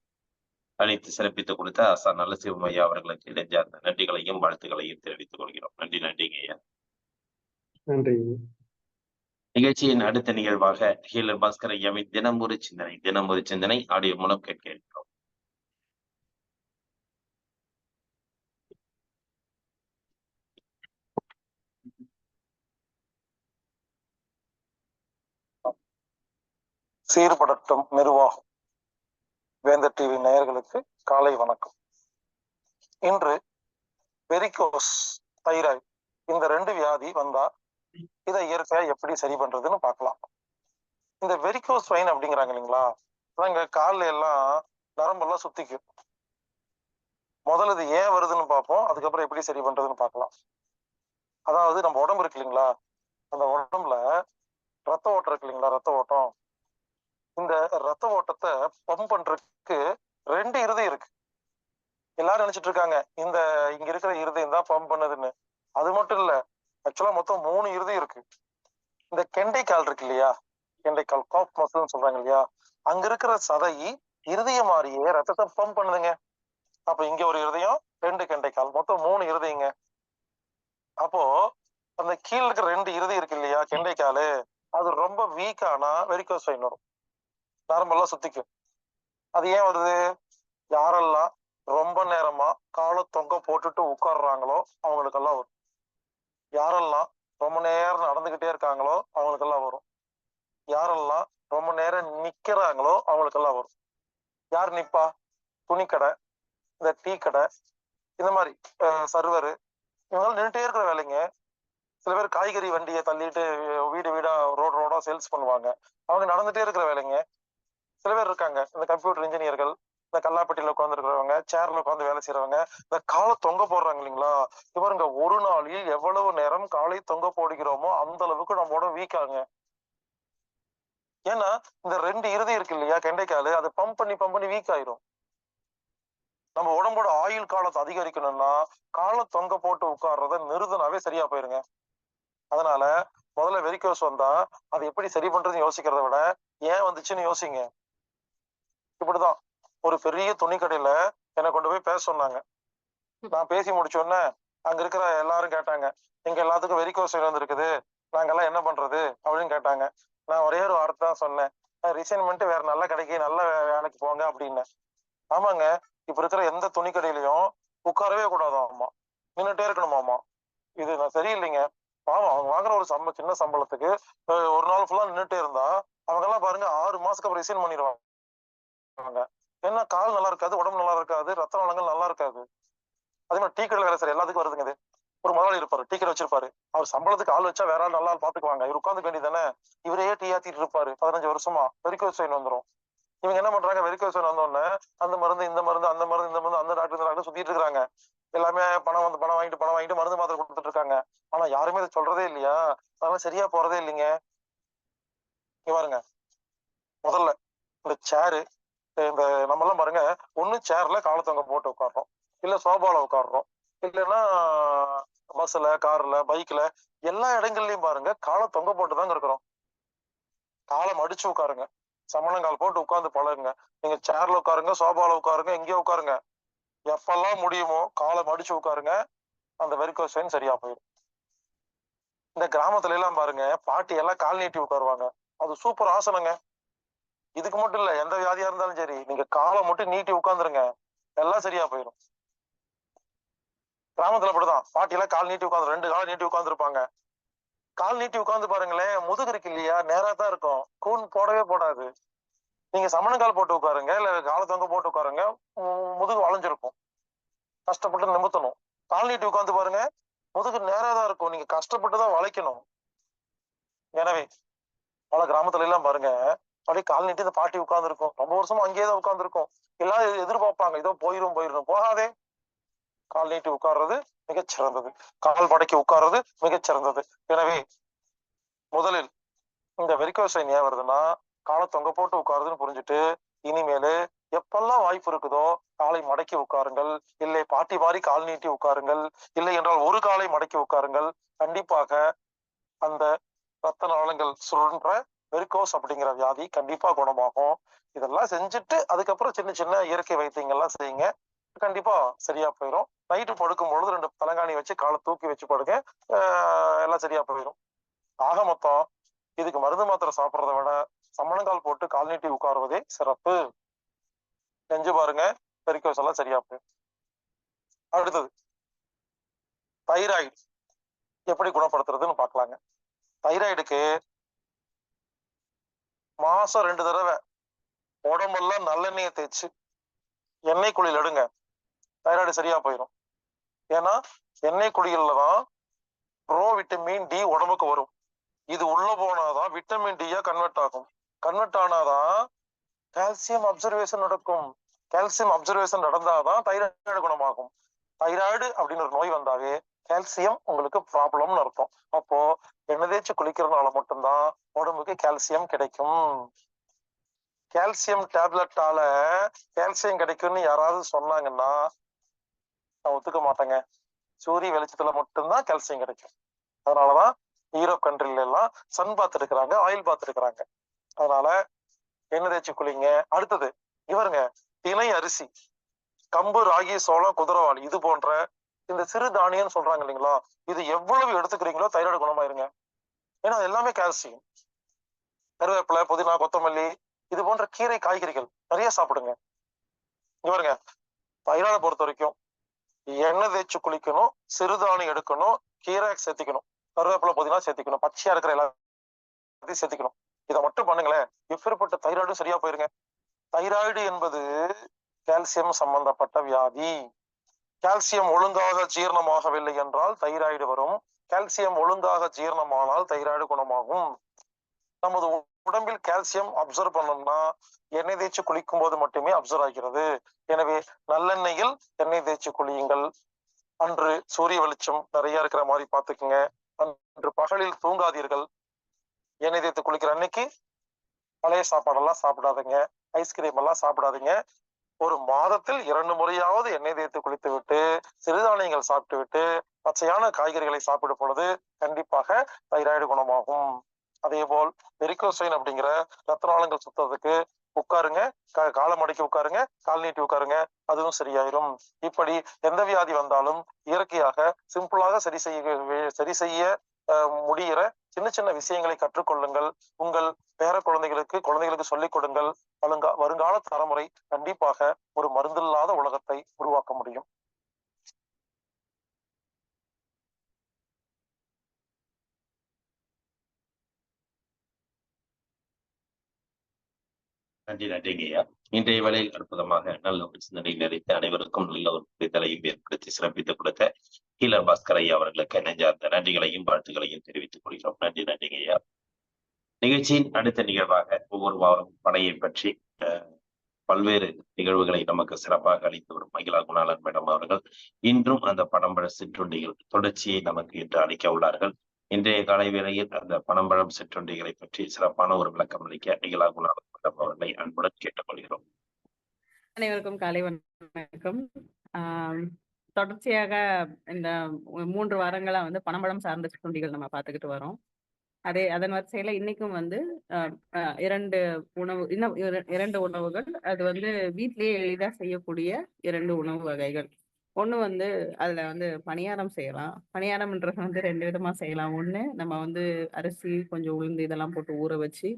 அளித்து சிறப்பித்து கொடுத்த ஆசா நல்லசிவம் ஐயா அவர்களுக்கு இடைஞ்சார்ந்த நன்றிகளையும் வாழ்த்துக்களையும் தெரிவித்துக் கொள்கிறோம். நன்றிங்க ஐயா. நன்றி. நிகழ்ச்சியின் அடுத்த நிகழ்வாக ஹீலர் பாஸ்கர் ஐயாவின் தினமொரு சிந்தனை ஆடியோ மூலம் கேட்க இருக்கிறோம். சீர்படட்டும் நிர்வாகம். வேந்தர் டிவி நேயர்களுக்கு காலை வணக்கம். இன்று வெரிகோஸ், தைராய்டு இந்த 2 வியாதி வந்தா இதை இயற்கையா எப்படி சரி பண்றதுன்னு பார்க்கலாம். இந்த வெரிகோஸ் வெயின் அப்படிங்கிறாங்க இல்லைங்களா, அதாங்க காலில் எல்லாம் நரம்பெல்லாம் சுத்திக்கும். முதல்ல இது ஏன் வருதுன்னு பார்ப்போம், அதுக்கப்புறம் எப்படி சரி பண்றதுன்னு பார்க்கலாம். அதாவது நம்ம உடம்பு இருக்கு இல்லைங்களா, அந்த உடம்புல ரத்த ஓட்டம் இருக்கு இல்லைங்களா, ரத்த ஓட்டம், இந்த ரத்த ஓட்டத்தை பம்ப் பண்றதுக்கு 2 இருதயம் இருக்கு. எல்லாரும் நினைச்சிட்டு இருக்காங்க இந்த இங்க இருக்கிற இருதயம் தான் பம்ப் பண்ணுதுன்னு. அது மட்டும் இல்ல, ஆக்சுவலா மொத்தம் 3 இருதயம் இருக்கு. இந்த கெண்டைக்கால் இருக்கு இல்லையா, கெண்டைக்கால் காப் மசில்னு சொல்றாங்க இல்லையா, அங்க இருக்கிற சதை இருதயம் மாதிரியே ரத்தத்தை பம்ப் பண்ணுதுங்க. அப்ப இங்க ஒரு இருதயம், 2 கெண்டைக்கால், மொத்தம் 3 இருதயங்க. அப்போ அந்த கீழ இருக்கிற 2 இருதயம் இருக்கு இல்லையா, கெண்டைக்காலு, அது ரொம்ப வீக்கானா வெரிகோஸ் வெயின் வரும், நரம்பெல்லாம் சுத்திக்கும். அது ஏன் வருது? யாரெல்லாம் ரொம்ப நேரமா காலை தொங்க போட்டுட்டு உட்கார்றாங்களோ அவங்களுக்கெல்லாம் வரும். யாரெல்லாம் ரொம்ப நேரம் நடந்துகிட்டே இருக்காங்களோ அவங்களுக்கெல்லாம் வரும். யாரெல்லாம் ரொம்ப நேரம் நிக்கிறாங்களோ அவங்களுக்கெல்லாம் வரும். யார் நிப்பா? துணிக்கடை, இந்த டீ கடை, இந்த மாதிரி சர்வரு, இவங்களாம் நின்றுட்டே இருக்கிற வேலைங்க. சில பேர் காய்கறி வண்டியை தள்ளிட்டு வீடு வீடா ரோடா சேல்ஸ் பண்ணுவாங்க, அவங்க நடந்துட்டே இருக்கிற வேலைங்க. சில பேர் இருக்காங்க இந்த கம்ப்யூட்டர் இன்ஜினியர்கள், இந்த கல்லாப்பட்டியில உட்கார்ந்து இருக்கிறவங்க, சேர்ல உட்காந்து வேலை செய்யறவங்க, இந்த காலை தொங்க போடுறாங்க இல்லைங்களா, இவருங்க ஒரு நாளில் எவ்வளவு நேரம் காலை தொங்க போடுகிறோமோ அந்த அளவுக்கு நம்மளோட வீக்காங்க. ஏன்னா இந்த 2 இறுதி இருக்கு இல்லையா, கெண்டைக்காலு, அதை பம்ப் பண்ணி வீக் ஆயிரும். நம்ம உடம்போட ஆயுள் காலத்தை அதிகரிக்கணும்னா காலை தொங்க போட்டு உட்கார்றத நிறுத்தினாவே சரியா போயிருங்க. அதனால முதல்ல வெரிகோஸ் வந்தா அது எப்படி சரி பண்றதுன்னு யோசிக்கிறத விட ஏன் வந்துச்சுன்னு யோசிங்க. இப்படிதான் ஒரு பெரிய துணி கடையில என்னை கொண்டு போய் பேச சொன்னாங்க. நான் பேசி முடிச்ச உடனே அங்க இருக்கிற எல்லாரும் கேட்டாங்க, எங்க எல்லாத்துக்கும் வெரிகோஸ் வந்துருக்குது, நாங்கெல்லாம் என்ன பண்றது அப்படின்னு கேட்டாங்க. நான் ஒரே ஒரு வார்த்தை தான் சொன்னேன், ரிசைன் பண்ணிட்டு வேற நல்ல கடைக்கு நல்ல வேலைக்கு போங்க அப்படின்னு. ஆமாங்க, இப்ப இருக்கிற எந்த துணி கடையிலையும் உட்காரவே கூடாதாமா, நின்னுட்டே இருக்கணுமாமா. இது நான் சரியில்லைங்க. பாவம், அவங்க வாங்குற ஒரு சின்ன சம்பளத்துக்கு ஒரு நாள் ஃபுல்லா நின்னுட்டே இருந்தா அவங்க எல்லாம் பாருங்க 6 மாசத்துக்கு அப்புறம் ரிசைன் பண்ணிடுவாங்க. ஏன்னா கால் நல்லா இருக்காது, உடம்பு நல்லா இருக்காது, ரத்த நாளங்கள் நல்லா இருக்காது. அதே மாதிரி டீ கடையில் வேலை சார் எல்லாத்துக்கும் வருதுங்க. இது ஒரு முதலாளி இருப்பாரு, டீ கடை வச்சிருப்பாரு. அவர் சம்பளத்துக்கு ஆள் வச்சா வேற ஆள் நல்லா பாத்துக்குவாங்க, இவர் உட்காந்து வேண்டியதானே. இவரே டீ ஆத்திட்டு இருப்பாரு 15 வருஷமா. வெரிகோஸ் வெயின் வந்துடும். இவங்க என்ன பண்றாங்க, வெரிகோஸ் வெயின் வந்தோடனே அந்த மருந்து இந்த மருந்து அந்த மருந்து இந்த மருந்து அந்த டாக்டர் இந்த டாக்டர் சுத்திட்டு இருக்காங்க. எல்லாமே பணம் வாங்கிட்டு மருந்து மாத்திரை கொடுத்துட்டு இருக்காங்க. ஆனா யாருமே இதை சொல்றதே இல்லையா, அதெல்லாம் சரியா போறதே இல்லைங்க. இங்க பாருங்க, முதல்ல இந்த சேரு, இந்த நம்ம எல்லாம் பாருங்க, ஒண்ணு சேர்ல காலத்தவங்க போட்டு உட்காடுறோம், இல்ல சோபால உட்காடுறோம், இல்லைன்னா பஸ்ல கார்ல பைக்ல எல்லா இடங்கள்லயும் பாருங்க காலை தொங்க போட்டுதாங்க இருக்கிறோம். காலை மடிச்சு உட்காருங்க, சமணங்கால் போட்டு உட்கார்ந்து பழகுங்க. நீங்க சேர்ல உட்காருங்க, சோபால உட்காருங்க, எங்கேயோ உட்காருங்க, எப்பெல்லாம் முடியுமோ காலை மடிச்சு உட்காருங்க, அந்த வெரிகோஸ் வெயின் சரியா போயிடும். இந்த கிராமத்துல எல்லாம் பாருங்க, பாட்டி எல்லாம் கால் நீட்டி உட்காருவாங்க, அது சூப்பர் ஆசனங்க. இதுக்கு மட்டும் இல்ல, எந்த வியாதியா இருந்தாலும் சரி, நீங்க காலை மட்டும் நீட்டி உட்கார்ந்துருங்க, எல்லாம் சரியா போயிடும். கிராமத்துல அப்படிதான், பாட்டி எல்லாம் கால் நீட்டி உட்காந்து 2 காலை நீட்டி உட்கார்ந்துருப்பாங்க. கால் நீட்டி உட்கார்ந்து பாருங்களேன், முதுகு இருக்கு இல்லையா, நேரா தான் இருக்கும், கூன் போடவே போடாது. நீங்க சமணங்கால் போட்டு உட்காருங்க, இல்ல காலை தொங்க போட்டு உட்காருங்க, முதுகு வளைஞ்சிருக்கும், கஷ்டப்பட்டு நிமித்தணும். கால் நீட்டி உட்கார்ந்து பாருங்க, முதுகு நேரா தான் இருக்கும், நீங்க கஷ்டப்பட்டு தான் வளைக்கணும். எனவே பல கிராமத்துல எல்லாம் பாருங்க, அப்படியே கால் நீட்டி இந்த பாட்டி உட்கார்ந்து இருக்கும், ரொம்ப வருஷமா அங்கேயே தான் உட்கார்ந்து இருக்கும். எல்லாரும் எதிர்பார்ப்பாங்க, இதோ போயிரும் போகாதே. கால் நீட்டி உட்கார்றது மிகச்சிறந்தது, கால் மடக்கி உட்கார்றது மிகச்சிறந்தது. எனவே முதலில் இந்த வெரிகோஸ் வெயின் ஏன் வருதுன்னா காலை தொங்க போட்டு உட்காருதுன்னு புரிஞ்சுட்டு, இனிமேலு எப்பெல்லாம் வாய்ப்பு இருக்குதோ காலை மடக்கி உட்காருங்கள், இல்லை பாட்டி மாதிரி கால் நீட்டி உட்காருங்கள், இல்லை என்றால் ஒரு காலை மடக்கி உட்காருங்கள். கண்டிப்பாக அந்த ரத்த நாளங்கள் சுருன்ற வெரிகோஸ் அப்படிங்கிற வியாதி கண்டிப்பா குணமாகும். இதெல்லாம் செஞ்சுட்டு அதுக்கப்புறம் சின்ன சின்ன இயற்கை வைத்தியங்கள்லாம் செய்யுங்க, கண்டிப்பா சரியா போயிடும். நைட்டு படுக்கும் பொழுது 2 தலகாணி வச்சு காலை தூக்கி வச்சு படுங்க, எல்லாம் சரியா போயிடும். ஆக மொத்தம் இதுக்கு மருந்து மாத்திரை சாப்பிட்றத விட சம்மணங்கால் போட்டு கால் நீட்டி உட்காருவதே சிறப்பு. செஞ்சு பாருங்க, வெரிகோஸ் எல்லாம் சரியா போயிடும். அடுத்தது தைராய்டு எப்படி குணப்படுத்துறதுன்னு பார்க்கலாங்க. தைராய்டுக்கு மாசம் 2 தடவை உடம்பெல்லாம் நல்லெண்ணெயை தேய்ச்சு எண்ணெய் குளியல் எடுங்க, தைராய்டு சரியா போயிடும். ஏன்னா எண்ணெய் குளியல்ல தான் விட்டமின் டி உடம்புக்கு வரும். இது உள்ள போனாதான் விட்டமின் டியா கன்வெர்ட் ஆகும். கன்வெர்ட் ஆனாதான் கால்சியம் அப்சர்வேஷன் நடக்கும். கால்சியம் அப்சர்வேஷன் நடந்தாதான் தைராய்டு குணமாகும். தைராய்டு அப்படின்னு ஒரு நோய் வந்தாவே கால்சியம் உங்களுக்கு ப்ராப்ளம்னு அர்த்தம். அப்போ எண்ணெய் தேய்ச்சி குளிக்கிறதுனால மட்டும்தான் உடம்புக்கு கால்சியம் கிடைக்கும். கால்சியம் டேப்லெட்டால கால்சியம் கிடைக்கும்னு யாராவது சொன்னாங்கன்னா நான் ஒத்துக்க மாட்டேங்க. சூரிய வெளிச்சத்துல மட்டும்தான் கால்சியம் கிடைக்கும். அதனாலதான் யூரோப் கண்ட்ரில எல்லாம் சன் பாத் எடுக்கிறாங்க, ஆயில் பாத் எடுக்கிறாங்க. அதனால எண்ணெய் தேய்ச்சி குளிங்க. அடுத்தது இவருங்க, திணை அரிசி, கம்பு, ராகி, சோளம், குதிரைவாளி, இது போன்ற இந்த சிறு தானியம் சொல்றாங்க இல்லைங்களா, இது எவ்வளவு எடுத்துக்கிறீங்களோ தைராய்டு குணமாயிருங்க. ஏன்னா எல்லாமே கால்சியம். கருவேப்பிலை, புதினா, கொத்தமல்லி, இது போன்ற கீரை காய்கறிகள் நிறைய சாப்பிடுங்க. இவருங்க தைராய்டை பொறுத்த வரைக்கும் எண்ணெய் தேய்ச்சி குளிக்கணும், சிறுதானியம் எடுக்கணும், கீரை சேர்த்திக்கணும், கருவேப்பிலை, புதினா சேர்த்திக்கணும், பச்சையா இருக்கிற எல்லாத்தையும் சேர்த்திக்கணும். இதை மட்டும் பண்ணுங்களேன், எப்பேற்பட்ட தைராய்டும் சரியா போயிருங்க. தைராய்டு என்பது கால்சியம் சம்பந்தப்பட்ட வியாதி. கால்சியம் ஒழுங்காக ஜீரணமாகவில்லை என்றால் தைராய்டு வரும். கால்சியம் ஒழுங்காக ஜீரணமானால் தைராய்டு குணமாகும். நமது உடம்பில் கால்சியம் அப்சர்வ் பண்ணோம்னா எண்ணெய் தேய்ச்சி குளிக்கும் போது மட்டுமே அப்சர்வ் ஆகிறது. எனவே நல்லெண்ணெயில் எண்ணெய் தேய்ச்சி குளியுங்கள். அன்று சூரிய வெளிச்சம் நிறைய இருக்கிற மாதிரி பார்த்துக்குங்க. அன்று பகலில் தூங்காதீர்கள். எண்ணெய் தேய்த்து குளிக்கிற அன்னைக்கு பழைய சாப்பாடெல்லாம் சாப்பிடாதீங்க, ஐஸ்கிரீம் எல்லாம் சாப்பிடாதீங்க. ஒரு மாதத்தில் 2 முறையாவது எண்ணெய் தேய்த்து குளித்து விட்டு சிறுதானியங்கள் சாப்பிட்டு விட்டு பச்சையான காய்கறிகளை சாப்பிடும் பொழுது கண்டிப்பாக தைராய்டு குணமாகும். அதே போல் வெரிகோசைன் அப்படிங்கிற ரத்த நாளங்கள் சுத்தத்துக்கு உட்காருங்க, காலை மடக்கி உட்காருங்க, கால் நீட்டி உட்காருங்க, அதுவும் சரியாயிரும். இப்படி எந்த வியாதி வந்தாலும் இயற்கையாக சிம்பிளாக சரி செய்ய முடிகிற சின்ன சின்ன விஷயங்களை கற்றுக்கொள்ளுங்கள். உங்கள் பேர குழந்தைகளுக்கு சொல்லிக் கொடுங்கள். வருங்கால தலைமுறை கண்டிப்பாக ஒரு மருந்தில்லாத உலகத்தை உருவாக்க முடியும். நன்றிங்கய்யா. இன்றைய வேளையில் அற்புதமாக நல்ல ஒரு சிந்தனை நிறைத்த அனைவருக்கும் நல்ல ஒரு புரிதலையும் ஏற்படுத்தி சிறப்பித்து கொடுத்த ஹீலர் பாஸ்கர் ஐயா அவர்களுக்கு நெஞ்சார்ந்த நன்றிகளையும் வாழ்த்துக்களையும் தெரிவித்துக் கொள்கிறோம். நன்றிங்கய்யா. நிகழ்ச்சியின் அடுத்த நிகழ்வாக ஒவ்வொரு வாரம் படையை பற்றி பல்வேறு நிகழ்வுகளை நமக்கு சிறப்பாக அளித்து வரும் மகிழா குணாளன் மேடம் அவர்கள் இன்றும் அந்த பனம்பழ சிற்றுண்டிகள் தொடர்ச்சியை நமக்கு இன்று அளிக்க உள்ளார்கள். இன்றைய காலை வேளையில் அந்த பனம்பழம் சிற்றுண்டிகளை பற்றி சிறப்பான ஒரு விளக்கம் அளிக்க மகிழா குணாளன் மேடம் அவர்களை அன்புடன் கேட்டுக்கொள்கிறோம். அனைவருக்கும் காலை வணக்கம். தொடர்ச்சியாக இந்த 3 வாரங்களா வந்து பனம்பழம் சார்ந்த சிற்றுண்டிகள் நம்ம பார்த்துக்கிட்டு வரோம். அதன் வரிசையில இன்னைக்கும் வந்து 2 உணவுகள், அது வந்து வீட்டிலேயே எளிதா செய்யக்கூடிய 2 உணவு வகைகள். ஒண்ணு வந்து அதுல வந்து பணியாரம் செய்யலாம். பணியாரம்ன்றது வந்து 2 விதமா செய்யலாம். ஒண்ணு நம்ம வந்து அரிசி கொஞ்சம் உளுந்து இதெல்லாம் போட்டு ஊற வச்சு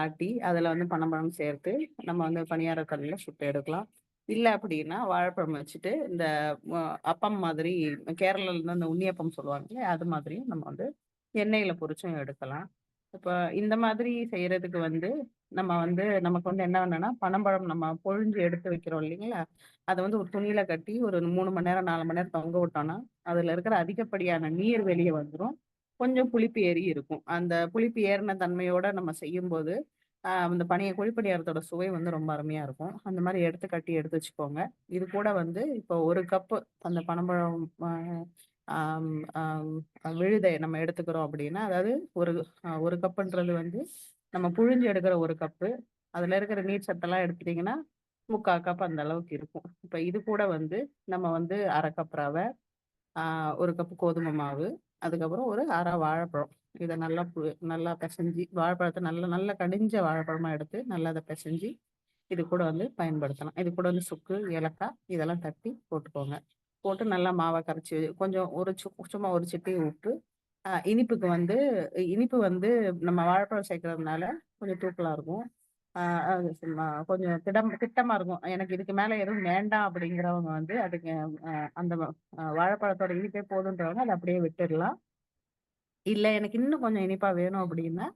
ஆட்டி அதுல வந்து பனம்பழம் சேர்த்து நம்ம வந்து பணியார கல்லுல சுட்டு எடுக்கலாம். இல்ல அப்படின்னா வாழைப்பழம் வச்சுட்டு இந்த அப்பம் மாதிரி கேரளால இருந்து அந்த உண்ணியப்பம் சொல்லுவாங்க, அது மாதிரியும் நம்ம வந்து எண்ணெயில பொரிச்சும் எடுக்கலாம். இப்ப இந்த மாதிரி செய்யறதுக்கு வந்து நம்ம வந்து நமக்கு வந்து என்ன வேணும்னா, பனம்பழம் நம்ம பொழிஞ்சு எடுத்து வைக்கிறோம் இல்லைங்களா, அதை வந்து ஒரு துணியில கட்டி ஒரு 3 மணி நேரம் 4 மணி நேரம் தொங்க விட்டோம்னா அதுல இருக்கிற அதிகப்படியான நீர் வெளியே வந்துடும். கொஞ்சம் புளிப்பு ஏறி இருக்கும். அந்த புளிப்பு ஏறின தன்மையோட நம்ம செய்யும்போது அந்த குழிப்பணியாரத்தோட சுவை வந்து ரொம்ப அருமையா இருக்கும். அந்த மாதிரி எடுத்து கட்டி எடுத்து வச்சுக்கோங்க. இது கூட வந்து இப்போ 1 கப்பு அந்த பனம்பழம் விழுதை நம்ம எடுத்துக்கிறோம் அப்படின்னா, அதாவது ஒரு கப்புன்றது வந்து நம்ம புழிஞ்சு எடுக்கிற 1 கப்பு, அதுல இருக்கிற நீர் சத்தெல்லாம் எடுத்துட்டீங்கன்னா 3/4 கப் அந்த அளவுக்கு இருக்கும். இப்ப இது கூட வந்து நம்ம வந்து 1/2 கப் ரவை, 1 கப் கோதுமை மாவு, அதுக்கப்புறம் ஒரு 1/2 வாழைப்பழம், இதை நல்லா பிசைஞ்சு, வாழைப்பழத்தை நல்லா கடிஞ்ச வாழைப்பழமா எடுத்து நல்லா அதை பிசைஞ்சு இது கூட வந்து பயன்படுத்தலாம். இது கூட வந்து சுக்கு, ஏலக்காய் இதெல்லாம் தட்டி போட்டுக்கோங்க. போட்டு நல்லா மாவை கரைச்சி கொஞ்சம் சும்மா ஒரு சிட்டி உப்பு. இனிப்பு வந்து நம்ம வாழைப்பழம் சேர்க்கறதுனால கொஞ்சம் தூக்கலா இருக்கும். அது கொஞ்சம் திட்டமா இருக்கும். எனக்கு இதுக்கு மேல எதுவும் வேண்டாம் அப்படிங்கிறவங்க வந்து அதுக்கு அந்த வாழைப்பழத்தோட இனிப்பே போதுன்றவங்க அதை அப்படியே விட்டுடலாம். இல்ல எனக்கு இன்னும் கொஞ்சம் இனிப்பா வேணும் அப்படின்னா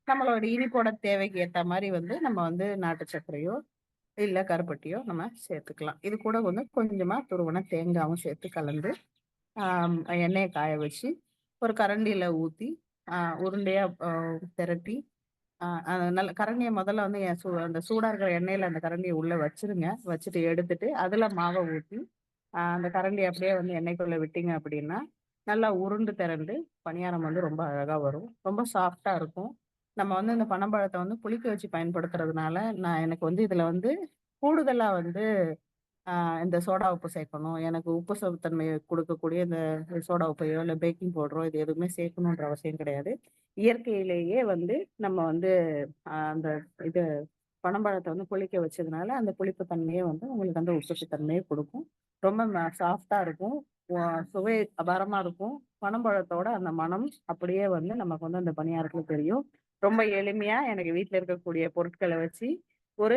நம்மளோட இனிப்போட தேவைக்கு ஏத்த மாதிரி வந்து நம்ம வந்து நாட்டு சர்க்கரையோ இல்ல கருப்பட்டியோ நம்ம சேர்த்துக்கலாம். இது கூட வந்து கொஞ்சமா துருவன தேங்காயும் சேர்த்து கலந்து எண்ணெயை காய வச்சு ஒரு கரண்டியில ஊத்தி உருண்டையா திரட்டி நல்ல கரண்டியை முதல்ல வந்து அந்த சூடா இருக்கிற எண்ணெயில அந்த கரண்டியை உள்ள வச்சிருங்க. வச்சுட்டு எடுத்துட்டு அதுல மாவை ஊத்தி அந்த கரண்டி அப்படியே வந்து எண்ணெய்க்குள்ள விட்டீங்க அப்படின்னா நல்லா உருண்டு திரண்டு பணியாரம் வந்து ரொம்ப அழகா வரும். ரொம்ப சாஃப்டா இருக்கும். நம்ம வந்து இந்த பனம்பழத்தை வந்து புளிக்க வச்சு பயன்படுத்துறதுனால எனக்கு வந்து இதுல வந்து கூடுதலா வந்து இந்த சோடா உப்பு சேர்க்கணும், எனக்கு உப்பு சத்துத்தன்மையை கொடுக்கக்கூடிய இந்த சோடா உப்பையோ இல்லை பேக்கிங் பவுடரோ இது எதுவுமே சேர்க்கணுன்ற அவசியம் கிடையாது. இயற்கையிலேயே வந்து நம்ம வந்து அந்த இது பனம்பழத்தை வந்து புளிக்க வச்சதுனால அந்த புளிப்பு தன்மையே வந்து உங்களுக்கு அந்த உப்பு தன்மையை கொடுக்கும். ரொம்ப சாஃப்டா இருக்கும், சுவை அபாரமா இருக்கும். பனம்பழத்தோட அந்த மனம் அப்படியே வந்து நமக்கு வந்து அந்த பணியாரத்துல தெரியும். ரொம்ப எளிமையா எனக்கு வீட்டுல இருக்கக்கூடிய பொருட்களை வச்சு ஒரு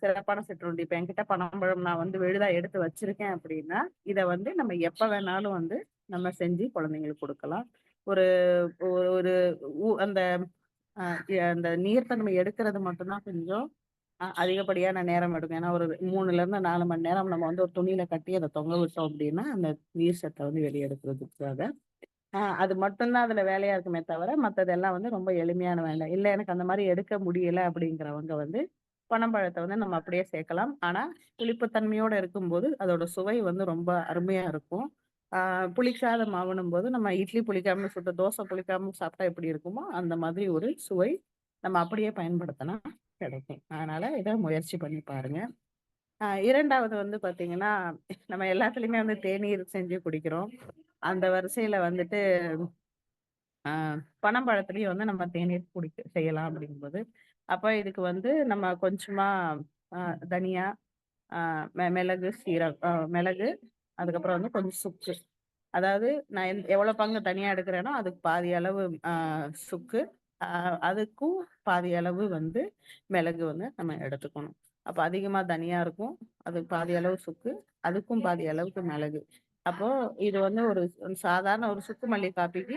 சிறப்பான சிற்றுண்டி. இப்ப என்கிட்ட பனம்பழம் நான் வந்து விழுதா எடுத்து வச்சிருக்கேன் அப்படின்னா இதை வந்து நம்ம எப்ப வேணாலும் வந்து நம்ம செஞ்சு குழந்தைங்களுக்கு கொடுக்கலாம். ஒரு ஒரு அந்த அந்த நீர்த்தன்மை எடுக்கிறது மட்டும்தான் கொஞ்சம் அதிகப்படியான நேரம் எடுக்கும். ஏன்னா ஒரு 3ல இருந்து 4 மணி நேரம் நம்ம வந்து ஒரு துணியில கட்டி அதை தொங்க விட்டோம் அப்படின்னா அந்த நீர் சத்தை வந்து வெளியே எடுக்கிறதுக்காக அது மட்டும்தான் அதுல வேலையா இருக்குமே தவிர மற்றதெல்லாம் வந்து ரொம்ப எளிமையான வேலை. இல்லை எனக்கு அந்த மாதிரி எடுக்க முடியல அப்படிங்கிறவங்க வந்து பனம்பழத்தை வந்து நம்ம அப்படியே சேர்க்கலாம். ஆனா புளிப்புத்தன்மையோட இருக்கும்போது அதோட சுவை வந்து ரொம்ப அருமையா இருக்கும். புளிக்காத மாவுனும் போது நம்ம இட்லி புளிக்காம சுட்ட தோசை புளிக்காம சாப்பிட்டா எப்படி இருக்குமோ அந்த மாதிரி ஒரு சுவை நம்ம அப்படியே பயன்படுத்தினா கிடைக்கும். அதனால இதை முயற்சி பண்ணி பாருங்க. இரண்டாவது வந்து பாத்தீங்கன்னா, நம்ம எல்லாத்துலயுமே வந்து தேநீர் செஞ்சு குடிக்கிறோம். அந்த வரிசையில வந்துட்டு பனம்பழத்துலயும் வந்து நம்ம தேநீர் செய்யலாம் அப்படிங்கும்போது, அப்ப இதுக்கு வந்து நம்ம கொஞ்சமா தனியா, மிளகு, மிளகு, அதுக்கப்புறம் வந்து கொஞ்சம் சுக்கு. அதாவது நான் எவ்வளவு பங்கு தனியா எடுக்கிறேனோ அதுக்கு பாதி அளவு சுக்கு, அதுக்கும் பாதி அளவு வந்து மிளகு வந்து நம்ம எடுத்துக்கணும். அப்ப அதிகமா தனியா இருக்கும், அதுக்கு பாதி அளவு சுக்கு, அதுக்கும் பாதி அளவுக்கு மிளகு. அப்போ இது வந்து ஒரு சாதாரண ஒரு சுக்கு மல்லி காப்பிக்கு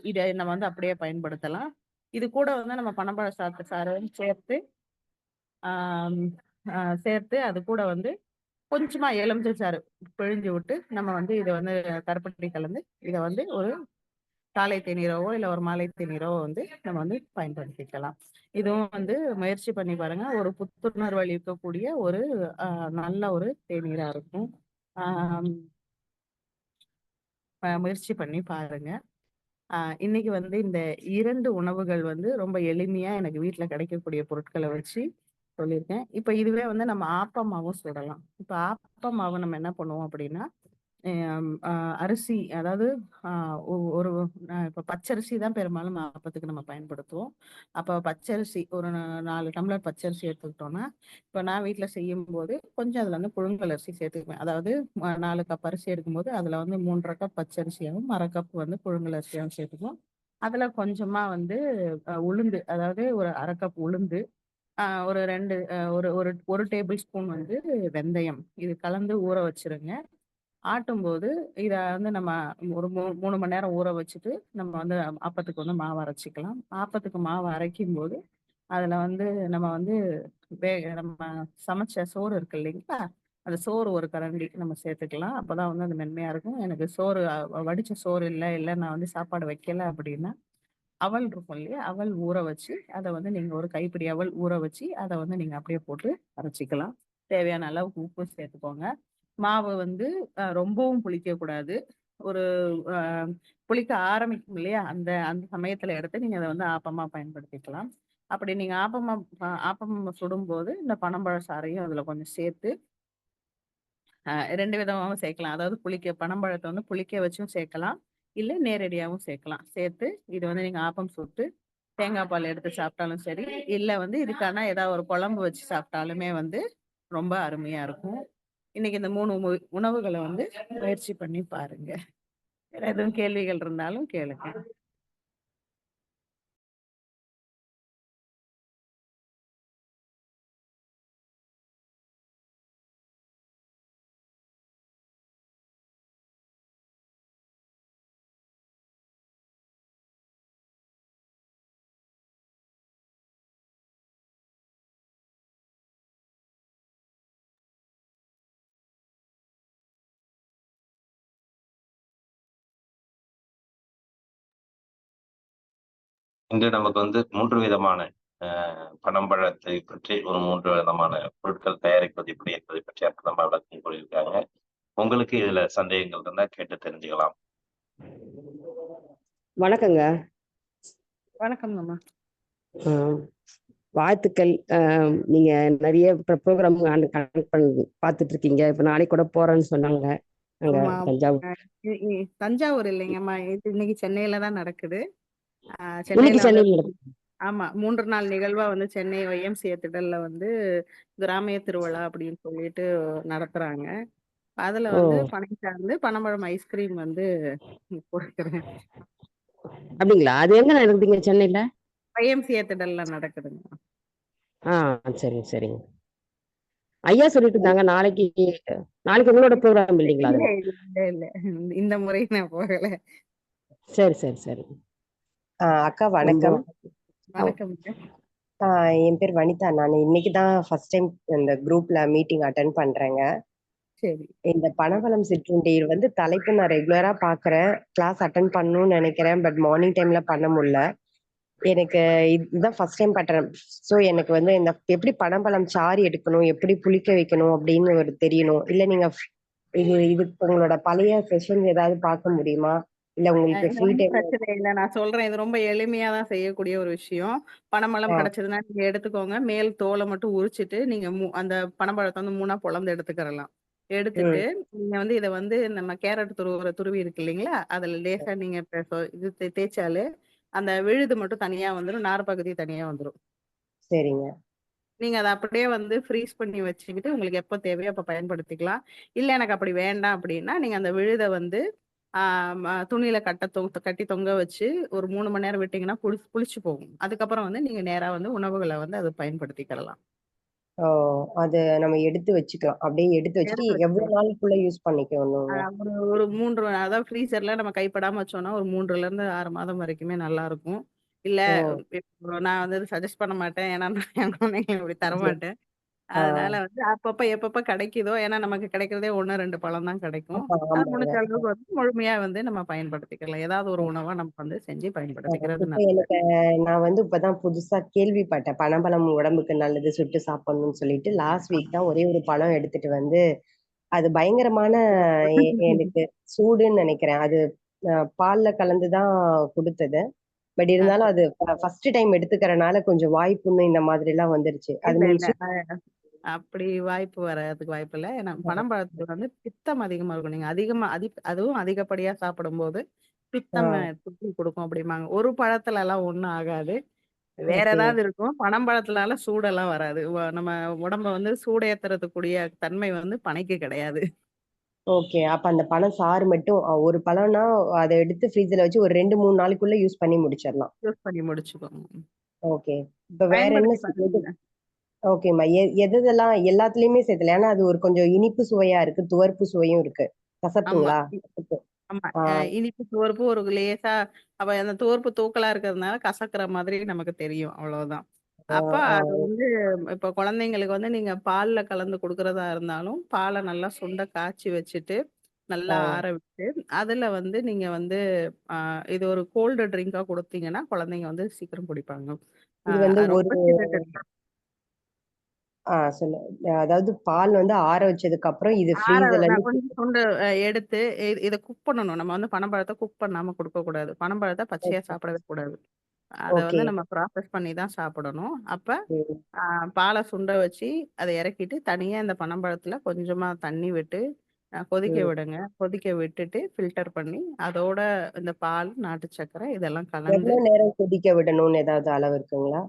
இதை நம்ம வந்து அப்படியே பயன்படுத்தலாம். இது கூட வந்து நம்ம பனம்பழ சாறையும் ஆஹ் சேர்த்து அது கூட வந்து கொஞ்சமா எலுமிச்சை சாறு பிழிஞ்சு விட்டு நம்ம வந்து இதை வந்து கருப்பட்டி கலந்து இதை வந்து ஒரு காலை தேநீரவோ இல்ல ஒரு மாலை தேநீரோ வந்து நம்ம வந்து பயன்படுத்திக்கலாம். இதுவும் வந்து முயற்சி பண்ணி பாருங்க. ஒரு புத்துணர்வு அளிக்கக்கூடிய ஒரு நல்ல ஒரு தேநீரா இருக்கும். ஆஹ் முயற்சி பண்ணி பாருங்க. இன்னைக்கு வந்து இந்த 2 உணவுகள் வந்து ரொம்ப எளிமையா எனக்கு வீட்ல கிடைக்கக்கூடிய பொருட்களை வச்சு சொல்லியிருக்கேன். இப்ப இதுவே வந்து நம்ம ஆப்பமாவும் சுடலாம். இப்ப ஆப்பமாவை நம்ம என்ன பண்ணுவோம் அப்படின்னா, அரிசி, அதாவது ஒரு இப்ப பச்சரிசி தான் பெரும்பாலும் ஆப்பத்துக்கு நம்ம பயன்படுத்துவோம். அப்ப பச்சரிசி ஒரு 4 டம்ளர் பச்சரிசி எடுத்துக்கிட்டோம்னா, இப்ப நான் வீட்ல செய்யும்போது கொஞ்சம் அதுல வந்து புழுங்கல் அரிசி சேர்த்துக்குவேன். அதாவது 4 கப் அரிசி எடுக்கும்போது அதுல வந்து 3½ கப் பச்சரிசியாவும் 1/2 கப் வந்து புழுங்கல் அரிசியாவும் சேர்த்துக்குவோம். அதுல கொஞ்சமா வந்து உளுந்து, அதாவது ஒரு 1/2 கப் உளுந்து, ஒரு 2 ஒரு டேபிள் ஸ்பூன் வந்து வெந்தயம், இது கலந்து ஊற வச்சிருங்க. ஆட்டும்போது இத வந்து நம்ம ஒரு 3 மணி நேரம் ஊற வச்சுட்டு நம்ம வந்து ஆப்பத்துக்கு வந்து மாவு அரைச்சிக்கலாம். ஆப்பத்துக்கு மாவு அரைக்கும்போது அதுல வந்து நம்ம வந்து நம்ம சமைச்ச சோறு இருக்கு இல்லைங்களா? அந்த சோறு ஒரு கரண்டி நம்ம சேர்த்துக்கலாம். அப்பதான் வந்து அது மென்மையா இருக்கும். எனக்கு சோறு வடிச்ச சோறு இல்ல நான் வந்து சாப்பாடு வைக்கல அப்படின்னா, அவல் இருக்கும் இல்லையா? அவல் ஊற வச்சு அத வந்து நீங்க ஒரு கைப்பிடி அவல் ஊற வச்சு அத வந்து நீங்க அப்படியே போட்டு அரைச்சிக்கலாம். தேவையான அளவுக்கு உப்பு சேர்த்துக்கோங்க. மாவு வந்து ரொம்பவும் புளிக்கக்கூடாது. ஒரு அ புளிக்க ஆரம்பிக்கும் இல்லையா? அந்த அந்த சமயத்துல எடுத்து நீங்க அத வந்து ஆப்பமா பயன்படுத்திக்கலாம். அப்படி நீங்க ஆப்பம் சுடும்போது இந்த பனம்பழ சாறையும் அதுல கொஞ்சம் சேர்த்து 2 விதமாவும் சேர்க்கலாம். அதாவது பனம்பழத்த வந்து புளிக்க வச்சும் சேர்க்கலாம். இல்ல நேரடியாவும் சேர்க்கலாம். சேர்த்து இது வந்து நீங்க ஆப்பம் சுட்டு தேங்காய் பால் எடுத்து சாப்பிட்டாலும் சரி, இல்ல வந்து இதுக்கான ஏதாவது ஒரு குழம்பு வச்சு சாப்பிட்டாலுமே வந்து ரொம்ப அருமையா இருக்கும். இன்னைக்கு இந்த 3 உணவுகள வந்து முயற்சி பண்ணி பாருங்க. வேற எதுவும் கேள்விகள் இருந்தாலும் கேளுங்க. இன்று நமக்கு வந்து 3 விதமான பனம்பழத்தை பற்றி ஒரு 3 விதமான பொருட்கள் தயாரிப்பது எப்படி என்பதை பற்றி அற்புதமா விளக்கம் கூறியிருக்காங்க. உங்களுக்கு இதுல சந்தேகங்கள் இருந்தா கேட்டு தெரிஞ்சுக்கலாம். வணக்கங்க. வணக்கம் அம்மா. வாழ்த்துக்கள். நீங்க நிறைய ப்ரோக்ராம் கனெக்ட் பண்ணி பார்த்துட்டு இருக்கீங்க. இப்ப நாளைக்கு கூட போறேன்னு சொன்னாங்க. அங்க ஆமா. தஞ்சாவூர். தஞ்சாவூர் இல்லைங்கம்மா. இது இன்னைக்கு சென்னையில தான் நடக்குது. இன்னைக்கு சென்னையில வந்து சென்னையில் நடக்குது. ஆமா 3 நாள் நிகழ்வா வந்து சென்னை YMCA திடல்ல வந்து கிராமிய திருவிழா அப்படின்னு சொல்லிட்டு நடத்துறாங்க. அதுல ஓ, வந்து பனை சார்ந்து பனம்பழம் ஐஸ்கிரீம் வந்து கொடுக்குறேன். அப்படிங்களா? அது எங்க நடக்குதுங்க சென்னையில? YMCA திடல்ல நடக்குதுங்க. சரிங்க சரிங்க. ஐயா சொல்லிட்டு இருந்தாங்க நாளைக்கு உங்களோட ப்ரோக்ராம் இல்லைங்களா இல்ல அதுல? இல்ல இல்ல இல்ல இந்த முறை நான் போகல. சரி சரி சரி. அக்கா ரொம்ப வணக்கம். வணக்கம். என் பேர் வனிதா. நான் இன்னைக்கு தான் ஃபர்ஸ்ட் டைம் இந்த குரூப்ல மீட்டிங் அட்டென்ட் பண்றேங்க. சரி. இந்த பனபலம் சிற்றுண்டி வந்து தலைப்பு நான் ரெகுலரா பாக்குறேன், கிளாஸ் அட்டென்ட் பண்ணணும்னு நினைக்கிறேன். பட் மார்னிங் டைம்ல பண்ண முடியல. எனக்கு இதுதான் ஃபர்ஸ்ட் டைம் பண்றேன். ஸோ எனக்கு வந்து இந்த எப்படி பனம்பழம் சாறு எடுக்கணும், எப்படி புளிக்க வைக்கணும் அப்படின்னு ஒரு தெரியணும். இல்ல நீங்க இது உங்களோட பழைய செஷன் ஏதாவது பார்க்க முடியுமா? இல்ல உங்களுக்கு இது ஃப்ரீ ஒண்ணும் டைம்ல பிரச்சனை இல்ல. நான் சொல்றேன். இது ரொம்ப எளிமையா தான் செய்யக்கூடிய ஒரு விஷயம். பனம்பழம் ஆ கிடைச்சதுன்னா நீங்க எடுத்துக்கோங்க. மேல் தோல மட்டும் உரிச்சுட்டு, நீங்க அந்த பனம்பழத்த வந்து 3ஆ பொளந்து எடுத்துக்கிறலாம். எடுத்துட்டு, ம். நீங்க வந்து இத வந்து நம்ம கேரட் துருவுற துருவி இருக்கு இல்லைங்களா? அதுல லேசா நீங்க இப்ப இது தேய்ச்சாலே, அந்த விழுது மட்டும் தனியா வந்துரும். நார் பகுதி தனியா வந்துரும். சரிங்க. நீங்க அத அப்படியே வந்து ஃப்ரீஸ் பண்ணி வச்சுக்கிட்டு, உங்களுக்கு எப்ப தேவையோ அப்ப பயன்படுத்திக்கலாம். இல்ல எனக்கு அப்படி வேண்டாம் அப்படின்னா, நீங்க அந்த விழுத வந்து ஆ துணியில கட்டி தொங்க வச்சு ஒரு 3 மணி நேரம் விட்டீங்கன்னா புளிச்சு போகும். அதுக்கப்புறம் வந்து நீங்க நேரா வந்து உணவுகள வந்து அத பயன்படுத்திக்கிடலாம். ஓ! அது நம்ம எடுத்து வச்சுக்கலாம். அப்படியே எடுத்து வச்சுட்டு எடுத்து எவ்வளோ வச்சுக்கலாம். நாளுக்குள்ள யூஸ் பண்ணிக்கணுங்க? ஒரு 3 அதாவது ஃப்ரீசர்ல நம்ம கைப்படாம வச்சோம்னா, ஒரு 3லருந்து 6 மாதம் வரைக்குமே நல்லாருக்கும். இல்ல ஓ! இப்போ நான் வந்து சஜெஸ்ட் பண்ண மாட்டேன். ஏன்னா நான் என் குழந்தைங்களுக்கு அப்படி சரி. தரமாட்டேன். ஆ. அதனால வந்து அப்பப்ப எப்பப்ப கிடைக்குதோ, ஏன்னா நமக்கு கிடைக்கிறதே 1, 2 பழம் தான் கிடைக்கும். ஆமா, அது ஆமாங்க. முடிஞ்ச அளவுக்கு வந்து முழுமையா வந்து நம்ம பயன்படுத்திக்கலாம். ஏதாவது ஒரு உணவா நம்ம வந்து செஞ்சு பயன்படுத்திக்கிறது இப்ப நல்லது. எனக்கு நான் வந்து இப்பதான் புதுசா கேள்விப்பட்டேன். பனம்பழம் உடம்புக்கு நல்லது, சுட்டு சாப்பிடணும்னு சொல்லிட்டு, லாஸ்ட் வீக் தான் ஒரே ஒரு பழம் எடுத்துட்டு வந்து, அது பயங்கரமான எனக்கு சூடுன்னு நெனைக்கிறேன். அது பால்ல கலந்து தான் குடுத்தது. பட் இருந்தாலும் அது ஃபர்ஸ்ட் டைம் எடுத்துக்கிறனால கொஞ்சம் வாய் புண்ணு இந்த மாதிரிலாம் வந்துருச்சு. அது இல்ல, நீங்க இல்ல. அப்படி வாய்ப்பு வர்றதுக்கு வாய்ப்பில்ல. ஏன்னா பனம்பழத்துல வந்து பித்தம் அதிகமா இருக்கும். நீங்க அதிகமா அதுவும் அதிகப்படியா சாப்பிடும்போது ஆ பித்தம் தூக்கி குடுக்கும் அப்படிம்பாங்க. ஒரு பழத்துலலாம் ஒண்ணும் ஆகாது. வேற ஓகே, ஏதாவது இருக்கும். பனம்பழத்துனால சூடெல்லாம் வராது. நம்ம உடம்ப வந்து சூடேத்துறதுக்கூடிய தன்மை வந்து பனைக்கு கிடையாது. ஓகே. அப்ப அந்த பழம் சாறு மட்டும் ஒரு பழம்னா அத எடுத்து ஃப்ரீசர்ல வச்சு ஒரு 2, 3 நாளைக்குள்ள யூஸ் பண்ணி முடிச்சிடலாம். யூஸ் பண்ணி முடிச்சுக்கோங்க. ஓகே. இப்ப வேற என்ன பயன்படுத்தி பாருங்க. ஓகேம்மா. எதெல்லாம் எல்லாத்துலயுமே சேர்த்தலாம். ஏன்னா அது ஒரு கொஞ்சம் இனிப்பு சுவையா இருக்கு. துவர்ப்பு சுவையும் இருக்கு. ஆமா. கசப்புங்களா? கசப்பு. ஆமா. ஆ, இனிப்பு துவர்ப்பு ஒரு லேசா அப்ப அந்த துவர்ப்பு தூக்கலா இருக்கிறதுனால கசக்குற மாதிரி நமக்கு தெரியும். அவ்வளவுதான். ஆ, அப்ப ஆ. அது வந்து இப்ப குழந்தைங்களுக்கு வந்து நீங்க பால்ல கலந்து குடுக்குறதா இருந்தாலும், பால நல்லா சுண்ட காய்ச்சி வச்சுட்டு, ஆ. நல்லா ஆற விட்டு, அதுல வந்து நீங்க வந்து அ இது ஒரு கோல்டு ட்ரிங்கா குடுத்தீங்கன்னா, குழந்தைங்க வந்து சீக்கிரம் குடிப்பாங்க. இது வந்து ரொம்ப ஒரு சின்ன சொல்லு. அதாவது பால் வந்து ஆற வச்சதுக்கு அப்புறம் இது ஆற ஃப்ரீசர்ல நான் இருந்து கொஞ்சம் சுண்ட எடுத்து இத குக் பண்ணணும். நம்ம வந்து பனம்பழத்த குக் பண்ணாம குடுக்கக்கூடாது. பனம்பழத்த பச்சையா சாப்பிடவே கூடாது. அத ஓகே. வந்து நம்ம ப்ராசஸ் பண்ணி தான் சாப்பிடணும். அப்ப ம், ஆ பால சுண்ட வச்சு, அத இறக்கிட்டு, தனியா இந்த பனம்பழத்துல கொஞ்சமா தண்ணி விட்டு, கொதிக்க ம். விடுங்க. கொதிக்க விட்டுட்டு, ஃபில்டர் பண்ணி, அதோட இந்த பால், நாட்டு சர்க்கரை இதெல்லாம் கலந்து எவ்வளோ நேரம் கொதிக்க விடணும்னு ஏதாவது அளவு இருக்குங்களா?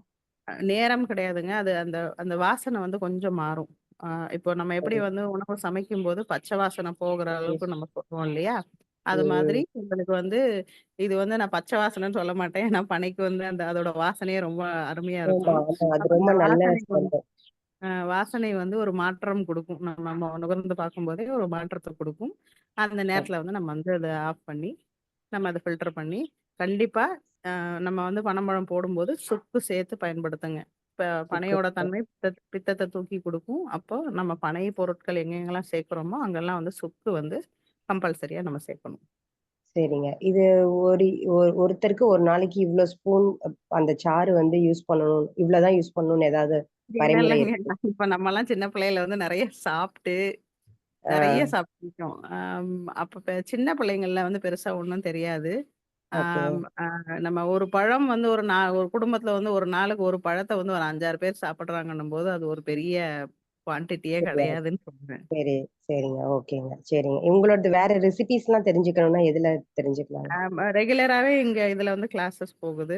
நேரம் கிடையாதுங்க. அது அந்த அந்த வாசனை வந்து கொஞ்சம் மாறும். ஆ இப்போ நம்ம எப்படி சரி. வந்து உணவு சமைக்கும்போது பச்சை வாசனை போகிற ம், அளவுக்கு நம்ம சொல்லுவோம் இல்லையா? அது மாதிரி ம். உங்களுக்கு வந்து இது வந்து நான் பச்சை வாசனைன்னு சொல்ல மாட்டேன். ஏன்னா பனைக்கு வந்து அதோட வாசனையே ரொம்ப அருமையா ஆமா, இருக்கும். ஆமா. அது அப்ப ரொம்ப அந்த நல்ல வாசனைக்கு ஸ்மெல். வாசனை வந்து ஒரு மாற்றம் குடுக்கும். நம்ம நுகர்ந்து பார்க்கும்போதே ஒரு மாற்றத்த குடுக்கும். அந்த நேரத்துல வந்து நம்ம வந்து அத ஆஃப் பண்ணி, நம்ம அத ஃபில்டர் பண்ணி, கண்டிப்பா நம்ம வந்து பனம்பழம் போடும்போது சுக்கு சேர்த்து பயன்படுத்துங்க. இப்ப பனையோட தன்மை பித்தத்த தூக்கி குடுக்கும். அப்போ நம்ம பனை பொருட்கள் எங்கெங்கலாம் சேர்க்கிறோமோ, அங்கெல்லாம் வந்து சுக்கு வந்து கம்பல்சரியா நம்ம சேர்க்கணும். சரிங்க. இது ஒரு ஒருத்தருக்கு ஒரு நாளைக்கு இவ்ளோ ஸ்பூன் அந்த சாறு வந்து யூஸ் பண்ணணும். இவ்ளோ தான் யூஸ் பண்ணணும்னு ஏதாவது இல்ல வரைமுறை இல்லங்க. இருக்கு? இப்ப நம்மலாம் சின்ன பிள்ளையில வந்து நெறைய சாப்ட்டு ஆ, நெறைய சாப்பிட்டுருக்கோம். அப்ப சின்ன பிள்ளைங்கள்ல வந்து பெருசா ஒண்ணும் தெரியாது. ஓகே. ஆம், நம்ம ஒரு பழம் வந்து ஒரு குடும்பத்துல வந்து ஒரு நாளுக்கு ஒரு பழத்த வந்து ஒரு 5, 6 பேர் சாப்பிடுறாங்கன்னும்போது, அது ஒரு பெரிய குவான்டிட்டியே தெரியாது. கிடையாதுன்னு சொல்றேன். சரி, சரிங்க. ஓகேங்க. சரிங்க. உங்களோடது வேற ரெசிபீஸ்லாம் தெரிஞ்சுக்கணும்னா எதுல தெரிஞ்சுக்கலாங்க? ரெகுலராவே இங்க இதுல வந்து கிளாஸஸ் போகுது.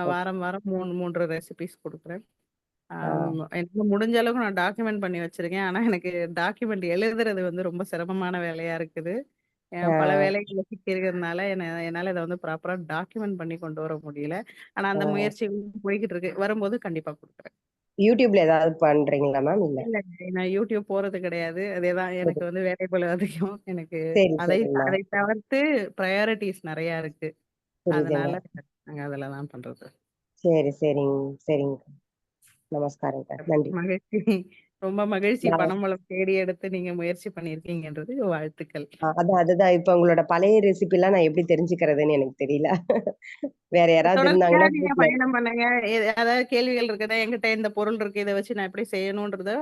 ஓகே. வாரம், வாரம் 3, 3 ரெசிபீஸ் குடுக்குறேன். ஆ, எனக்கு முடிஞ்ச அளவுக்கு நான் டாக்குமெண்ட் பண்ணி வச்சிருக்கேன். ஆனா, எனக்கு டாக்குமெண்ட் எழுதுறது வந்து ரொம்ப சிரமமான வேலையா இருக்குது. ஆ, பல வேலைகள்ல சிக்கி இருக்கிறதுனால, என்னால இத வந்து ப்ராப்பரா டாக்குமெண்ட் பண்ணி கொண்டு வர முடியல. ஆனா, ஆ. அந்த முயற்சி போய்க்கிட்டு இருக்கு. வரும்போது கண்டிப்பா குடுக்குறேன். YouTubeல ஏதாவது பண்றீங்களா மேம்? இல்ல. இல்லங்க. நான் YouTube போறது கிடையாது. அதேதான் சரி, எனக்கு வந்து வேலைப்பளு அதிகம். எனக்கு சரி, அதை சரிங்கம்மா. அதை தவிர்த்து பிரையாரிட்டீஸ் நெறையா இருக்கு. புரியுதுங்க. அதனால நாங்க அதுல தான் பண்றது. சரி, சரிங்க. சரிங்க. நமஸ்காரங்க. நன்றி. மகிழ்ச்சி. ரொம்ப மகிழ்ச்சி. நான் பனம்பழம் தேடி எடுத்து நீங்க முயற்சி பண்ணியிருக்கீங்கன்றது வாழ்த்துக்கள். அதுதான் இப்ப உங்களோட பழைய ரெசிபிலாம் நான் எப்படி தெரிஞ்சுக்கிறதுன்னு எனக்கு தெரியல. வேற யாராவது தொடர்ச்சியா இருந்தாங்கன்னா நீங்க குரூப்ல பயணம் பண்ணுங்க. அதாவது கேள்விகள் இருக்குதா, என்கிட்ட இந்த பொருள் இருக்கு. இத வச்சு நான் எப்படி செய்யணுன்றத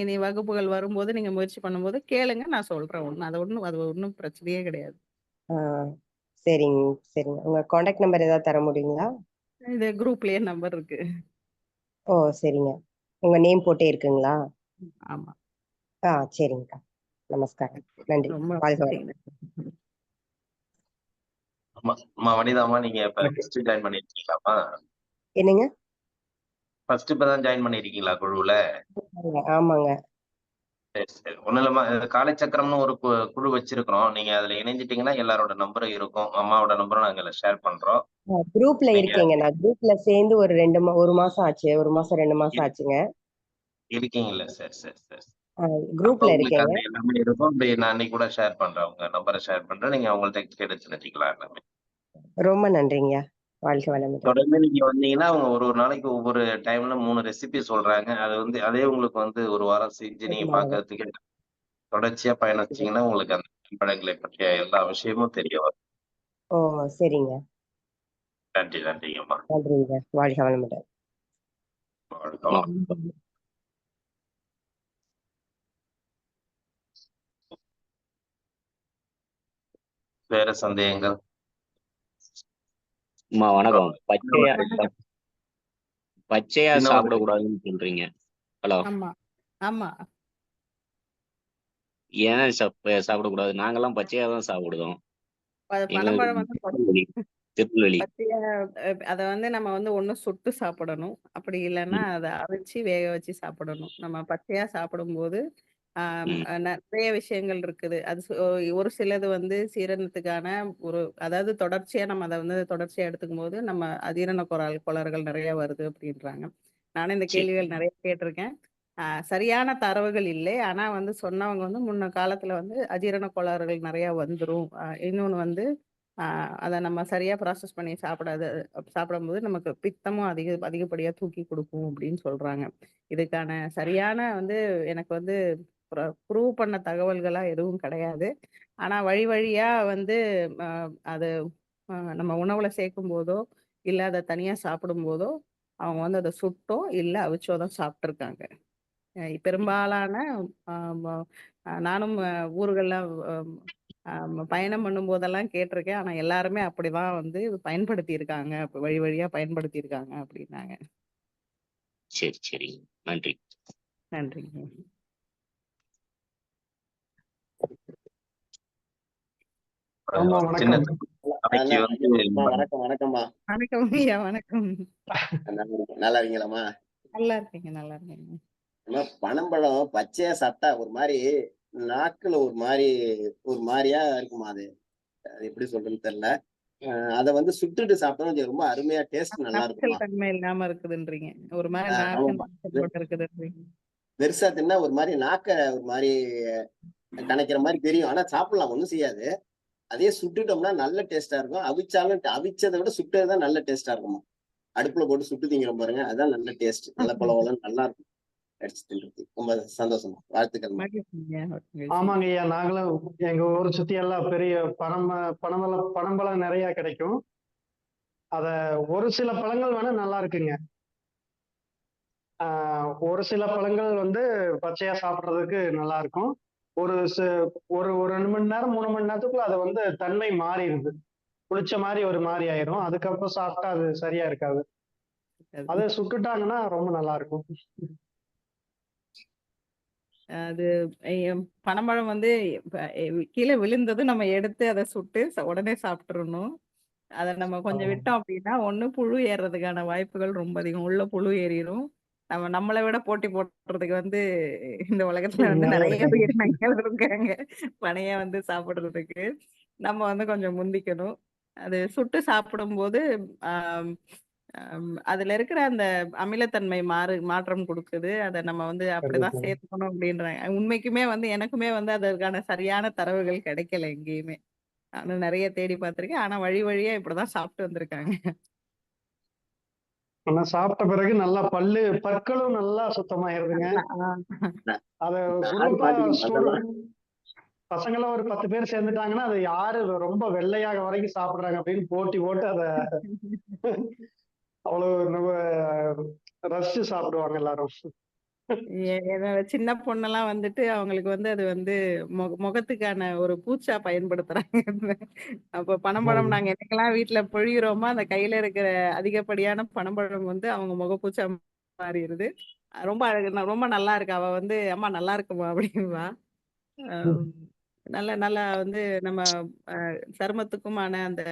நீ வகுப்புகள் வரும்போது, நீங்க முயற்சி பண்ணும்போது கேளுங்க. நான் சொல்றேன். அது ஒண்ணும் பிரச்சனையே கிடையாது. ஆ சரிங்க சரிங்க. உங்க காண்டாக்ட் நம்பர் ஏதாவது தர முடியுங்களா? இது குரூப்லயே நம்பர் இருக்கு. ஓ சரிங்க. உங்க நேம் போட்டே இருக்குங்களா? ஆமா. சரிங்கக்கா. நமஸ்காரம். நன்றி. ரொம்ப வாழ்க வளமுடன். நன்றிங்க. ஆமா வனிதாமா, நீங்க இப்ப ஃபர்ஸ்ட் ஜாயின் பண்ணிருக்கீங்களாமா? என்னங்க? ஃபர்ஸ்ட் இப்பதான் ஜாயின் பண்ணிருக்கீங்களா குழுவுல? ஆமாங்க. சரி சரி, ஒண்ணும் இல்லம்மா, காலை சக்கரம்னு ஒரு குழு வச்சிருக்கிறோம். நீங்க அதுல இணைஞ்சிட்டீங்கன்னா எல்லாரோட நம்பரும் இருக்கும், அம்மாவோட நம்பரும் நாங்க இதுல ஷேர் பண்றோம். குரூப்ல நீங்க இருக்கேங்க. நான் குரூப்ல சேர்ந்து ஒரு 1 மாசம் ஆச்சு. 1 மாசம் 2 மாசம் ஆச்சுங்க. இருக்கீங்கல்ல? சரி சரி சரி. அப்ப குரூப்ல உங்களுக்கு இருக்கேங்க. அந்த எல்லாமே இருக்கும். அப்படி நான் அன்னைக்கு கூட ஷேர் பண்றேன், உங்க நம்பரை ஷேர் பண்றேன். நீங்க அவங்கள்ட்ட கேட்டு தெரிஞ்சுக்கலாம் எல்லாமே. ரொம்ப நன்றிங்க. வாழ்க வளமுடன். தொடர்ந்து நீங்க வந்தீங்கன்னா அவங்க ஒரு ஒரு நாளைக்கு ஒவ்வொரு டைம்ல 3 ரெசிபி சொல்றாங்க. அது அதே உங்களுக்கு ஒரு வாரம் செஞ்சு நீங்க பார்க்கறதுக்கு தொடர்ச்சியா பயணிச்சீங்கன்னா உங்களுக்கு அந்த பழங்களை பற்றிய எல்லா விஷயமும் தெரிய வரும். ஓ சரிங்க. நன்றி நன்றிங்கம்மா. நன்றிங்க. வாழ்க வளமுடன். வாழ்க வளமுடன். வேற சந்தேகங்கள்? வணக்கம். பச்சையா பச்சையா இன்னும் ஒரு சாப்பிடக்கூடாதுன்னு சொல்றீங்க. ஹலோ, ஆமா ஆமா. ஏன் சாப்பிடக்கூடாது? நாங்கெல்லாம் பச்சையா தான் சாப்பிடுவோம். பனம்பழம் எங்களுக்கு வந்து திருநெல்வேலி திருநெல்வேலி. பச்சையா அத வந்து நம்ம வந்து ஒண்ணு சுட்டு சாப்பிடணும். அப்படி இல்லன்னா ம், அத அவிச்சு வேக வச்சு சாப்பிடணும். நம்ம பச்சையா சாப்பிடும்போது, ம். நெறைய விஷயங்கள் இருக்குது. அது ஒரு சிலது வந்து சீரணத்துக்கான அதாவது தொடர்ச்சியா நம்ம அத வந்து தொடர்ச்சியா எடுத்துக்கும்போது, நம்ம அஜீரண கோளாறுகள் நெறைய வருது அப்படின்றாங்க. நானும் இந்த சரி. கேள்விகள் நெறைய கேட்டிருக்கேன். சரியான தரவுகள் இல்லை. ஆனா வந்து சொன்னவங்க வந்து முன்ன காலத்துல வந்து அஜீரண கோளாறுகள் நெறைய வந்துரும். இன்னொன்னு வந்து ஆ அத நம்ம சரியா ப்ராசஸ் பண்ணி சாப்பிடும்போது நமக்கு பித்தமும் அதிகப்படியா தூக்கி குடுக்கும் அப்படின்னு சொல்றாங்க. இதுக்கான சரியான வந்து எனக்கு வந்து ப்ரூவ் பண்ண தகவல்களா எதுவும் கிடையாது. ஆனா வழி வழியா வந்து அ அது நம்ம உணவுல சேர்க்கும்போதோ, இல்ல அத தனியா சாப்பிடும்போதோ, அவங்க வந்து அத சுட்டோ, இல்ல அவிச்சோ தான் சாப்ட்டுருக்காங்க. பெரும்பாலான அ ம நானும் ஊர்கள்ல பயணம் பண்ணும்போதெல்லாம் கேட்டிருக்கேன். ஆனா எல்லாருமே அப்படிதான் வந்து பயன்படுத்தியிருக்காங்க. வழி வழியா பயன்படுத்தியிருக்காங்க அப்படின்னாங்க. சரி, சரிங்க. நன்றி. நன்றிங்க. ஆமா சின்ன வணக்கம். நாளைக்கு வந்து வணக்கம் வணக்கம்மா. வணக்கம் ஐயா, வணக்கம். நல்லா இருக்கீங்களாம்மா? நல்லா இருக்கேங்க, நல்லா இருக்கேங்க. பனம்பழம் பச்சையா சாப்பிட்டா ஒரு மாதிரி நாக்குல ஒரு மாதிரியா இருக்குமா அது. அது எப்படி சொல்றதுன்னு தெரியல. அத வந்து சுட்டுட்டு சாப்பிட்டா ரொம்ப அருமையா டேஸ்ட் நல்லா இருக்குமா. காய்ச்சல் தன்மை இல்லாம இருக்குதுன்றீங்க. ஒரு மாதிரி நாக்கு ஆமாம்மா. போட்டு இருக்குதுன்றீங்க. பெருசா தின்னா ஒரு மாதிரி நாக்க ஒரு மாதிரி கணைக்கிற மாதிரி தெரியும். ஆனா சாப்பிடலாம், ஒண்ணும் செய்யாது. அதே சுட்டுட்டோம்னா நல்ல டேஸ்டா இருக்கும். அவிச்சதை விட சுட்டதுதான் நல்ல டேஸ்டா இருக்குமா. அடுப்புல போட்டு சுட்டு திங்கிறோம் பாருங்க, அதான் நல்ல டேஸ்ட். நல்ல கொலகொலன்னு நல்லா இருக்கும். அடிச்சு தின்றது. ரொம்ப சந்தோஷம். வாழ்த்துக்கள்மா. மகிழ்ச்சிங்க, மகிழ்ச்சி. ஆமாங்க ஐயா, நாங்களும் எங்க ஊரை சுத்தி எல்லாம் பெரிய பனம்பழம் நிறைய கிடைக்கும். அத ஒரு சில பழங்கள் வேணா நல்லா இருக்குங்க. ஒரு சில பழங்கள் வந்து பச்சையா சாப்பிடுறதுக்கு நல்லா இருக்கும். ஒரு ஒரு 2 மணி நேரம் 3 மணி நேரத்துக்குள்ள அது வந்து தன்மை மாறிடுது. புளிச்ச மாதிரி ஒரு மாதிரி ஆயிரும். அதுக்கப்புறம் சாப்பிட்டா அது சரியா இருக்காது. அதை சுட்டுட்டாங்கன்னா ரொம்ப நல்லா இருக்கும். அது பனம்பழம் வந்து கீழே விழுந்ததும் நம்ம எடுத்து அதை சுட்டு உடனே சாப்பிட்டுறணும். அத நம்ம கொஞ்சம் விட்டோம் அப்படின்னா, ஒண்ணு புழு ஏறுறதுக்கான வாய்ப்புகள் ரொம்ப அதிகம். உள்ள புழு ஏறிரும். நம்மள விட போட்டி போடுறதுக்கு வந்து இந்த உலகத்துல வந்து நெறைய உயிரினங்கள் இருக்காங்க. பனைய வந்து சாப்பிடுறதுக்கு. நம்ம வந்து கொஞ்சம் முந்திக்கணும். அது சுட்டு சாப்பிடும்போது, ஆம் அதுல இருக்கிற அந்த அமிலத்தன்மை மாற்றம் குடுக்குது. அத நம்ம வந்து அப்படிதான் கண்டிப்பா. சேர்த்துக்கணும் அப்படின்றாங்க. உண்மைக்குமே வந்து எனக்குமே வந்து அதற்கான சரியான தரவுகள் கிடைக்கல எங்கேயுமே. நானும் நெறைய தேடி பார்த்திருக்கேன். ஆனா வழி வழியா இப்படிதான் சாப்பிட்டு வந்திருக்காங்க. ஆனா சாப்பிட்ட பிறகு நல்லா பற்களும் நல்லா சுத்தமாயிருதுங்க. அத நானும் குரூப்பா பாத்துக்கணும். பசங்களாம் ஒரு 10 பேர் சேர்ந்துட்டாங்கன்னா, அது யாரு ரொம்ப வெள்ளையாக வரைக்கும் சாப்பிடுறாங்க அப்படின்னு போட்டி போட்டு அத அவ்வளவு நம்ம ரசிச்சு சாப்பிடுவாங்க எல்லாரும். என்னோட சின்ன பொண்ணெல்லாம் வந்துட்டு அவங்களுக்கு வந்து அது வந்து முகத்துக்கான ஒரு பூச்சா பயன்படுத்துறாங்க. அப்ப பனம்பழம் நாங்க என்னைக்கெல்லாம் வீட்டுல பொழிகிறோமோ அந்த கையில இருக்கிற அதிகப்படியான பனம்பழம் வந்து அவங்க முகப்பூச்சா மாறிடுது. ரொம்ப ரொம்ப நல்லா இருக்கு. அவ வந்து அம்மா நல்லா இருக்குமா அப்படின்பா. அஹ் நல்ல நல்லா வந்து நம்ம சருமத்துக்குமான அந்த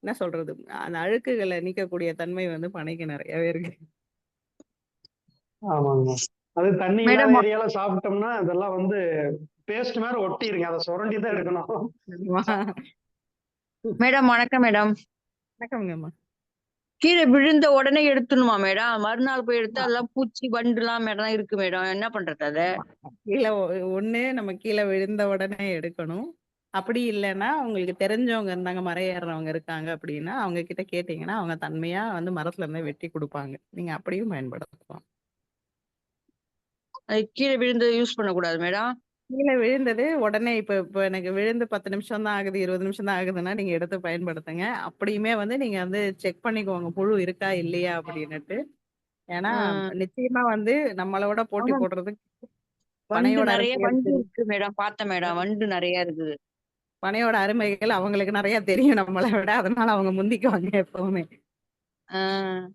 என்ன சொல்றது அந்த அழுக்குகளை நீக்கக்கூடிய தன்மை வந்து பனைக்கு நிறையவே இருக்கு. ஆமாங்க. அது தண்ணி இல்லாத மேடம் ஏரியால சாப்பிட்டோம்னா அதெல்லாம் வந்து பேஸ்ட் மாதிரி ஒட்டிருங்க. அதை சுரண்டி தான் எடுக்கணும். மேடம் வணக்கம் மேடம். வணக்கம்ங்கம்மா. கீழே விழுந்த உடனே எடுத்துணுமா மேடம்? மறுநாள் போய் எடுத்தா அதெல்லாம் பூச்சி வண்டுலாம் மேடம் இருக்கு மேடம், என்ன பண்றது அத? கீழே ஒண்ணு நம்ம கீழே விழுந்த உடனே எடுக்கணும். அப்படி இல்லைன்னா உங்களுக்கு தெரிஞ்சவங்க இருந்தாங்க, மரம் ஏறுறவங்க இருக்காங்க அப்படின்னா அவங்க கிட்ட கேட்டீங்கன்னா அவங்க தன்மையா வந்து மரத்துல இருந்தே வெட்டி கொடுப்பாங்க. நீங்க அப்படியும் பயன்படுத்தலாம். அது கீழே விழுந்து யூஸ் பண்ணக்கூடாது மேடம்? கீழே விழுந்தது உடனே இப்ப இப்ப எனக்கு விழுந்து 10 நிமிஷம் தான் ஆகுது, 20 நிமிஷம் தான் ஆகுதுன்னா நீங்க எடுத்து பயன்படுத்துங்க. அப்படியுமே வந்து நீங்க வந்து செக் பண்ணிக்கோங்க புழு இருக்கா இல்லையா அப்படின்னுட்டு. ஏன்னா நிச்சயமா வந்து நம்மளோட போட்டி ஆமா, போடுறதுக்கு வண்டு பனையோட நிறைய அருமைகள் வண்டு இருக்கு மேடம், பார்த்தேன் மேடம், வண்டு நிறைய இருக்குது. பனையோட அருமைகள் அவங்களுக்கு நிறைய தெரியும் நம்மளை விட. அதனால அவங்க முந்திக்குவாங்க எப்பவுமே. ஆஹ்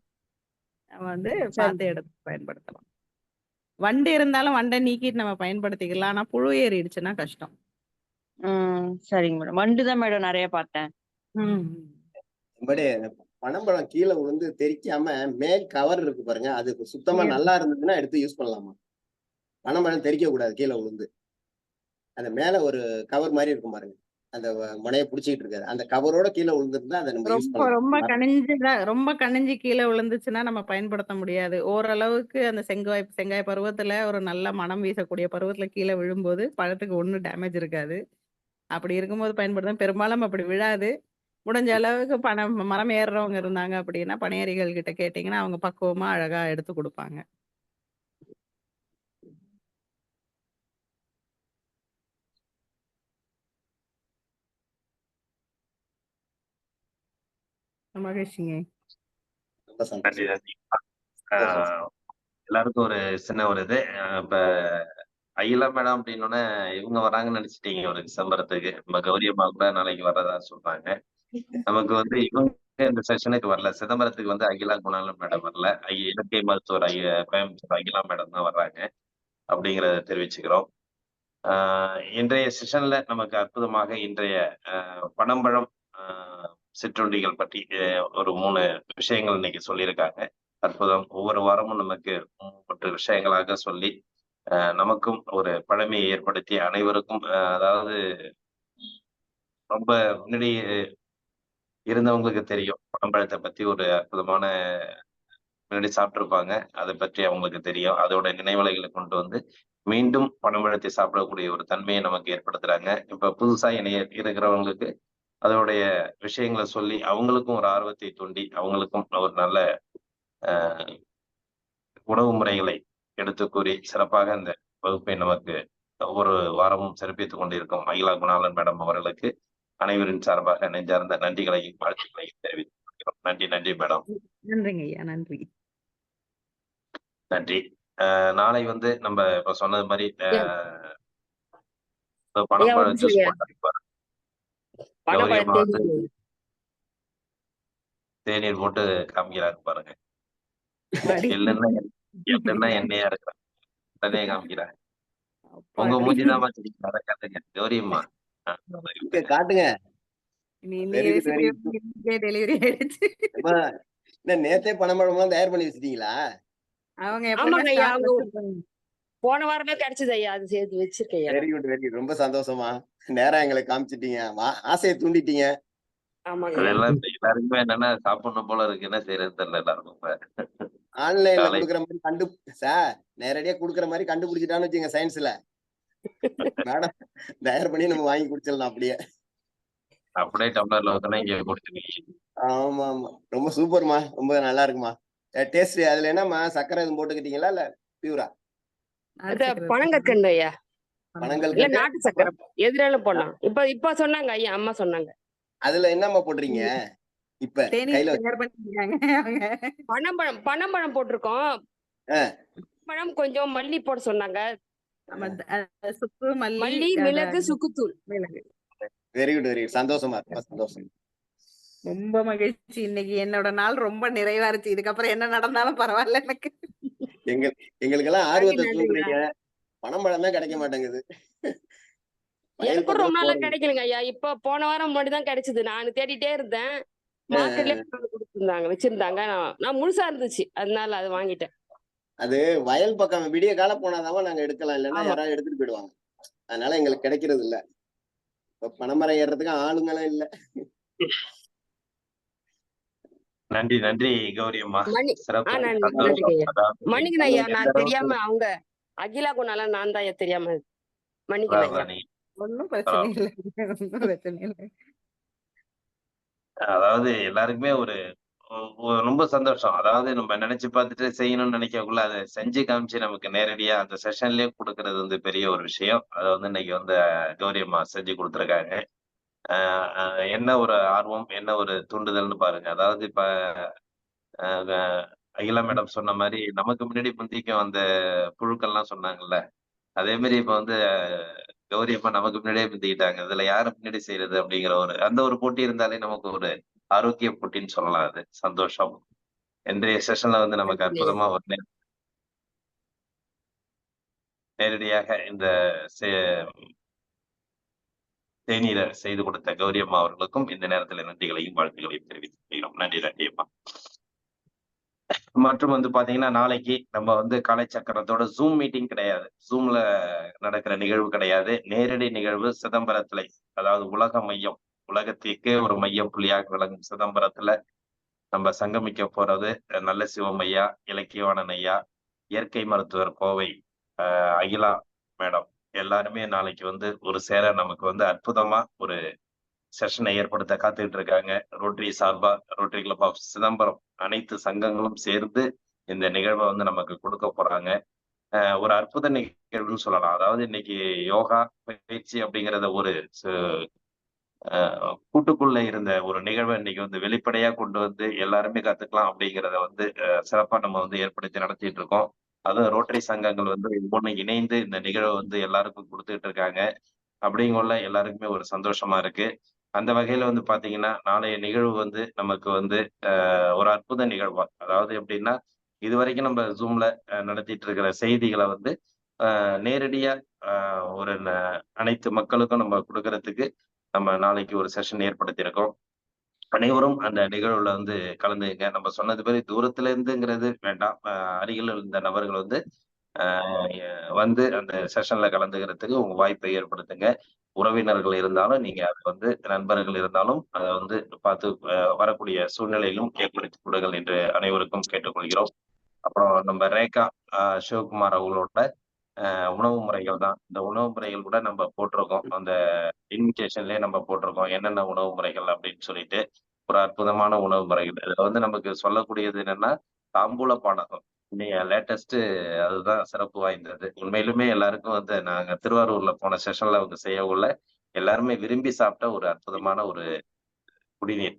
நம்ம வந்து சரி. பார்த்து எடுத்து பயன்படுத்தலாம். வண்டு இருந்தாலும் வண்டை நீக்கிட்டு நம்ம பயன்படுத்திக்கலாம். ஆனா புழு ஏறிடுச்சுன்னா கஷ்டம். சரிங்க மேடம். வண்டு தான் மேடம் நிறைய பார்த்தேன். பட் பனம்பழம் கீழே விழுந்து தெரிக்காம மேல் கவர் இருக்கு பாருங்க, அது சுத்தமா நல்லா இருந்ததுன்னா எடுத்து யூஸ் பண்ணலாமா? பனம்பழம் தெரிக்க கூடாது கீழே விழுந்து. அந்த மேல ஒரு கவர் மாதிரி இருக்கும் பாருங்க, அந்த முனையை பிடிச்சிட்டு இருக்காது, அந்த கவரோட கீழே விழுந்துருந்தா அதை நம்ம யூஸ் ரொம்ப ரொம்ப பண்ணலாம். கனிஞ்சுதான் ரொம்ப கனிஞ்சு கீழே விழுந்துச்சுன்னா நம்ம பயன்படுத்த முடியாது. ஓரளவுக்கு அந்த செங்காய பருவத்துல ஒரு நல்ல மனம் வீசக்கூடிய பருவத்துல கீழே விழும்போது பழத்துக்கு ஒண்ணும் டேமேஜ் இருக்காது. அப்படி இருக்கும்போது பயன்படுத்த. பெரும்பாலும் அப்படி விழாது. முடிஞ்ச அளவுக்கு மரம் ஏறுறவங்க இருந்தாங்க அப்படின்னா பனையேறிகள் கிட்ட கேட்டீங்கன்னா அவங்க பக்குவமா அழகா எடுத்து கொடுப்பாங்க. மகிழ்ச்சிங்க. நன்றி நன்றி. எல்லாருக்கும் ஒரு சின்ன ஒரு இது இப்ப அகிலா மேடம் அப்படின்னோடனே இவங்க வராங்கன்னு நினைச்சிட்டீங்க ஒரு விசம்பரத்துக்கு. நம்ம கௌரி அம்மா கூட நாளைக்கு வர்றதா சொல்றாங்க. நமக்கு வந்து இவங்க இந்த செஷனுக்கு வரல. சிதம்பரத்துக்கு வந்து அகிலா குணாலன் மேடம் வரல. இயற்கை மருத்துவர் கோயம்புத்தூர் அகிலா மேடம் தான் வர்றாங்க அப்படிங்கிறத தெரிவிச்சுக்கிறோம். இன்றைய செஷன்ல நமக்கு அற்புதமாக இன்றைய பனம்பழம் சிற்றுண்டிகள் பற்றி ஒரு 3 விஷயங்கள் இன்னைக்கு சொல்லியிருக்காங்க. அற்புதம். ஒவ்வொரு வாரமும் நமக்கு 3 விஷயங்களாக சொல்லி நமக்கும் ஒரு பழமையை ஏற்படுத்தி அனைவருக்கும் அதாவது ரொம்ப முன்னாடி இருந்தவங்களுக்கு தெரியும் பனம்பழத்தை பத்தி ஒரு அற்புதமான முன்னாடி சாப்பிட்டிருப்பாங்க. அதை பற்றி அவங்களுக்கு தெரியும். அதோட நினைவலைகளை கொண்டு வந்து மீண்டும் பனம்பழத்தை சாப்பிடக்கூடிய ஒரு தன்மையை நமக்கு ஏற்படுத்துறாங்க. இப்ப புதுசா இணைய இருக்கிறவங்களுக்கு அதோடைய விஷயங்களை சொல்லி அவங்களுக்கும் ஒரு ஆர்வத்தை தூண்டி அவங்களுக்கும் ஒரு நல்ல உணவு முறைகளை எடுத்து கூறி சிறப்பாக இந்த வகுப்பை நமக்கு ஒவ்வொரு வாரமும் சிறப்பித்துக் கொண்டிருக்கும் அகிலா குணாலன் மேடம் அவர்களுக்கு அனைவரின் சார்பாக நெஞ்சார்ந்த நன்றிகளையும் வாழ்த்துக்களையும் தெரிவித்துக் கொள்கிறோம். நன்றி நன்றி மேடம். நன்றிங்க ஐயா. நன்றி நன்றி. நாளை வந்து நம்ம இப்ப சொன்னது மாதிரி பனம்பழம் ஜூஸ் போட்டு கௌரி அம்மா வந்து தேநீர் போட்டு காமிக்கிறாங்க பாருங்க. எள்ளெண்ணா எண்ணெயா இருக்கிறாங்க உடனே காமிக்கிறாங்க. உங்க மூஞ்சிதான் காட்டுங்க கௌரி அம்மா. காட்டுங்க. டெலிவரி ஆயிடுச்சு. நேத்தே பனம்பழம் தயார் பண்ணி வச்சிட்டீங்களா? அவங்க போன வாரமே கிடைச்சது ஐயா, அது சேர்த்து வச்சிருக்கேன். Very good very good. ரொம்ப சந்தோஷமா நேரா எங்களை காமிச்சிட்டீங்க, ஆசையை தூண்டிட்டீங்க. அதெல்லாம் எல்லாருக்குமே என்னன்னா சாப்பிடணும் போல இருக்கு, என்ன செய்யறது தெரியல எல்லாருக்கும். ஆன்லைன்ல குடுக்குற மாதிரி சார் நேரடியா குடுக்குற மாதிரி கண்டுபிடிச்சிட்டான்னு வச்சுங்க சயின்ஸ்ல மேடம் தயார் பண்ணி நம்ம வாங்கி குடிச்சிடலாம் அப்படியே டம்ளர்ல ஊத்துனா இங்க குடிச்சுக்கீங்க. ஆமா ஆமா, ரொம்ப சூப்பர்மா, ரொம்ப நல்லா இருக்குமா டேஸ்ட். அதுல என்னம்மா சக்கரை எதுவும் போட்டுக்கிட்டீங்களா இல்ல பியூரா? பனங்கற்கண்டு ஐயா, பனங்கற்கண்டு நாட்டு சக்கரை எதுனாலும் போடலாம். இப்ப சொன்னாங்க ஐயா, அம்மா சொன்னாங்க. அதுல என்னம்மா போடுறீங்க? இப்ப கையில பனம்பழம் போட்டிருக்கோம். பழம் கொஞ்சம் மல்லி போட சொன்னாங்க. சுக்கு, மல்லி, மல்லி, மிளகு, சுக்குத்தூள். மிளகு. Very good very good. சந்தோஷமா இருக்கு, சந்தோஷம். ரொம்ப மகிழ்ச்சி. இன்னைக்கு என்னோட நாள் ரொம்ப நிறைவா இருந்துச்சு. இதுக்கப்புறம் என்ன நடந்தாலும் பரவாயில்ல எனக்கு. எங்களுக்கெல்லாம் ஆர்வத்தை தூண்டுறீங்க. பனம்பழம் தான் கிடைக்க மாட்டேங்குது. எனக்கும் ரொம்ப நாளா கிடைக்கலங்க ஐயா. இப்ப போன வாரம் முன்னாடி தான் கிடைச்சது. நான் தேடிட்டே இருந்தேன். மார்க்கெட்லயே கொடுத்திருந்தாங்க, வச்சிருந்தாங்க. நான் முழுசா இருந்துச்சு, அதனால அது வாங்கிட்டேன். அது வயல் பக்கம் விடிய கால போனாதான் நாங்க எடுக்கலாம், இல்லைன்னா யாராவது எடுத்துட்டு போயிடுவாங்க. அதனால எங்களுக்கு கிடைக்கிறது இல்ல. இப்ப பனைமரம் ஏறுறதுக்கு ஆளுங்களும் இல்ல. நன்றி நன்றி கௌரி அம்மா. சிறப்பு. மன்னிக்கணும் ஐயா, நான் தெரியாம அவங்க அகிலா குணால நான் தான் தெரியாம மன்னிக்கணும். ஒன்னும் பிரச்சனை இல்லை, ஒன்னும் பிரச்சனை இல்லை. அதாவது எல்லாருக்குமே ஒரு ரொம்ப சந்தோஷம். அதாவது நம்ம நினைச்சு பார்த்துட்டு செய்யணும்னு நினைக்கக்குள்ள அதை செஞ்சு காமிச்சு நமக்கு நேரடியா அந்த செஷன்லயே கொடுக்கறது வந்து பெரிய ஒரு விஷயம். அதை வந்து இன்னைக்கு வந்து கௌரி அம்மா செஞ்சு கொடுத்துருக்காங்க. என்ன ஒரு ஆர்வம், என்ன ஒரு தூண்டுதல்னு பாருங்க. அதாவது இப்ப அகிலா மேடம் சொன்ன மாதிரி நமக்கு முன்னாடி முந்திக்கும் அந்த புழுக்கள்லாம் சொன்னாங்கல்ல, அதே மாதிரி இப்ப வந்து கௌரி அம்மா நமக்கு முன்னாடியே முந்திக்கிட்டாங்க. இதுல யாரு முன்னாடி செய்யறது அப்படிங்கிற அந்த ஒரு போட்டி இருந்தாலே நமக்கு ஒரு ஆரோக்கிய போட்டின்னு சொல்லலாம். அது சந்தோஷம். இன்றைய செஷன்ல வந்து நமக்கு அற்புதமா ஒரு நேரடியாக இந்த தேநீரை செய்து கொடுத்த கௌரி அம்மா அவர்களுக்கும் இந்த நேரத்தில் நன்றிகளையும் வாழ்த்துக்களையும் தெரிவித்துக் கொள்கிறோம். நன்றி நன்றி அம்மா. மற்றும் வந்து பாத்தீங்கன்னா நாளைக்கு நம்ம வந்து காலை சக்கரத்தோட ஜூம் மீட்டிங் கிடையாது, ஜூம்ல நடக்கிற நிகழ்வு கிடையாது. நேரடி நிகழ்வு சிதம்பரத்துல, அதாவது உலக மையம், உலகத்திற்கே ஒரு மையம் புள்ளியாக விளங்கும் சிதம்பரத்துல நம்ம சங்கமிக்க போறது நல்ல சிவமையா, இலக்கியவாணன் ஐயா, இயற்கை மருத்துவர் கோவை அகிலா மேடம் எல்லாருமே நாளைக்கு வந்து ஒரு சேர நமக்கு வந்து அற்புதமா ஒரு செஷனை ஏற்படுத்த காத்துக்கிட்டு இருக்காங்க. ரோட்டரி சார்பா, ரோட்டரி கிளப் ஆஃப் சிதம்பரம் அனைத்து சங்கங்களும் சேர்ந்து இந்த நிகழ்வை வந்து நமக்கு கொடுக்க போறாங்க. ஒரு அற்புத நிகழ்வுன்னு சொல்லலாம். அதாவது இன்னைக்கு யோகா பயிற்சி அப்படிங்கிறத ஒரு கூட்டுக்குள்ள இருந்த ஒரு நிகழ்வை இன்னைக்கு வந்து வெளிப்படையா கொண்டு வந்து எல்லாருமே கத்துக்கலாம் அப்படிங்கிறத வந்து சிறப்பா நம்ம வந்து ஏற்படுத்தி நடத்திட்டு இருக்கோம். அதுவும் ரோட்டரி சங்கங்கள் வந்து ஒண்ணு இணைந்து இந்த நிகழ்வை வந்து எல்லாருக்கும் கொடுத்துட்டு இருக்காங்க. அப்படிங்குள்ள எல்லாருக்குமே ஒரு சந்தோஷமா இருக்கு. அந்த வகையில வந்து பாத்தீங்கன்னா நாளைய நிகழ்வு வந்து நமக்கு வந்து ஒரு அற்புத நிகழ்வா, அதாவது எப்படின்னா இது வரைக்கும் நம்ம ஜூம்ல நடத்திட்டு இருக்கிற செய்திகளை வந்து நேரடியா ஒரு அனைத்து மக்களுக்கும் நம்ம கொடுக்கறதுக்கு நம்ம நாளைக்கு ஒரு செஷன் ஏற்படுத்தியிருக்கோம். அனைவரும் அந்த நிகழ்வுல வந்து கலந்துங்க. நம்ம சொன்னது மாதிரி தூரத்துல இருந்துங்கிறது வேண்டாம், அருகில் இருந்த நபர்கள் வந்து வந்து அந்த செஷன்ல கலந்துக்கிறதுக்கு உங்க வாய்ப்பை ஏற்படுத்துங்க. உறவினர்கள் இருந்தாலும் நீங்க அது வந்து நண்பர்கள் இருந்தாலும் அதை வந்து பார்த்து வரக்கூடிய சூழ்நிலையிலும் ஏற்படுத்தி கொடுங்கள் என்று அனைவருக்கும் கேட்டுக்கொள்கிறோம். அப்புறம் நம்ம ரேகா சிவகுமார் அவங்களோட உணவு முறைகள் தான். இந்த உணவு முறைகள் கூட நம்ம போட்டிருக்கோம், அந்த இன்விடேஷன்லயே நம்ம போட்டிருக்கோம் என்னென்ன உணவு முறைகள் அப்படின்னு சொல்லிட்டு. ஒரு அற்புதமான உணவு முறைகள் இதுல வந்து நமக்கு சொல்லக்கூடியது என்னன்னா தாம்பூல பானகம். நீங்க லேட்டஸ்ட் அதுதான் சிறப்பு வாய்ந்தது. உண்மையிலுமே எல்லாருக்கும் வந்து நாங்க திருவாரூர்ல போன செஷன்ல அவங்க செய்யவுள்ள எல்லாருமே விரும்பி சாப்பிட்ட ஒரு அற்புதமான ஒரு குடிநீர்,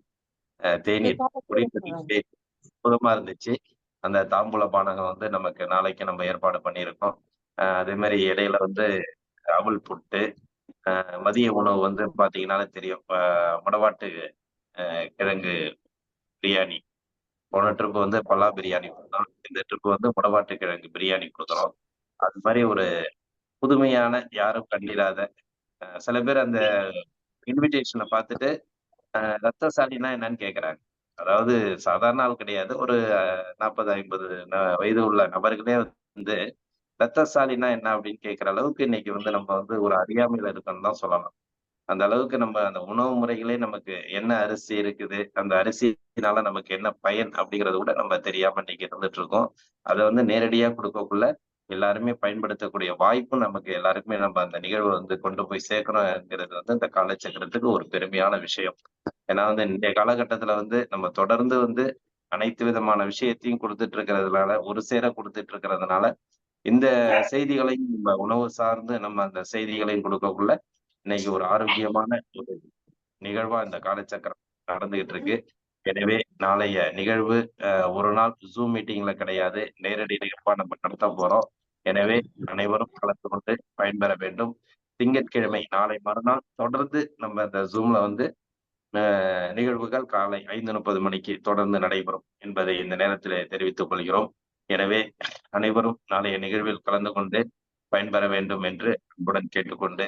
தேநீர், குடிநீர் அற்புதமா இருந்துச்சு. அந்த தாம்பூல பானகம் வந்து நமக்கு நாளைக்கு நம்ம ஏற்பாடு பண்ணியிருக்கோம். அதே மாதிரி இடையில வந்து அவல் புட்டு, மதிய உணவு வந்து பாத்தீங்கன்னாலே தெரியும், முடவாட்டு கிழங்கு பிரியாணி. போன ட்ரிப் வந்து பல்லா பிரியாணி கொடுத்தோம், இந்த ட்ரிப் வந்து முடவாட்டு கிழங்கு பிரியாணி கொடுக்குறோம். அது மாதிரி ஒரு புதுமையான, யாரும் கண்டிராத, சில பேர் அந்த இன்விடேஷனை பார்த்துட்டு ரத்தசாலினா என்னன்னு கேட்கறாங்க. அதாவது சாதாரண ஆள் கிடையாது, ஒரு 40, 50 வயது உள்ள நபர்களே வந்து ரத்தசாலினா என்ன அப்படின்னு கேட்கிற அளவுக்கு இன்னைக்கு வந்து நம்ம வந்து ஒரு அறியாமையில இருக்கோம்னு தான் சொல்லலாம். அந்த அளவுக்கு நம்ம அந்த உணவு முறைகளே நமக்கு என்ன அரிசி இருக்குது, அந்த அரிசினால நமக்கு என்ன பயன் அப்படிங்கறத கூட நம்ம தெரியாம இன்னைக்கு இருந்துட்டு இருக்கோம். அதை வந்து நேரடியா கொடுக்கக்குள்ள எல்லாருமே பயன்படுத்தக்கூடிய வாய்ப்பும் நமக்கு எல்லாருக்குமே நம்ம அந்த நிகழ்வை வந்து கொண்டு போய் சேர்க்கணுங்கிறது வந்து இந்த காலச்சக்கரத்துக்கு ஒரு பெருமையான விஷயம். ஏன்னா வந்து இன்றைய காலகட்டத்துல வந்து நம்ம தொடர்ந்து வந்து அனைத்து விதமான விஷயத்தையும் கொடுத்துட்டு இருக்கிறதுனால, ஒரு சேர கொடுத்துட்டு இருக்கிறதுனால இந்த செய்திகளையும் நம்ம உணவு சார்ந்து நம்ம அந்த செய்திகளையும் கொடுக்கக்குள்ள இன்னைக்கு ஒரு ஆரோக்கியமான ஒரு நிகழ்வா இந்த காலச்சக்கரம் நடந்துகிட்டு இருக்கு. எனவே நாளைய நிகழ்வு ஒரு நாள் ஜூம் மீட்டிங்ல கிடையாது, நேரடி நிகழ்வா நம்ம நடத்த போறோம். எனவே அனைவரும் கலந்து கொண்டு பயன்பெற வேண்டும். திங்கட்கிழமை நாளை மறுநாள் தொடர்ந்து நம்ம இந்த ஜூம்ல வந்து நிகழ்வுகள் காலை 5:30 மணிக்கு தொடர்ந்து நடைபெறும் என்பதை இந்த நேரத்தில் தெரிவித்துக் கொள்கிறோம். எனவே அனைவரும் நாளைய நிகழ்வில் கலந்து கொண்டு பயன்பெற வேண்டும் என்று அன்புடன் கேட்டுக்கொண்டு,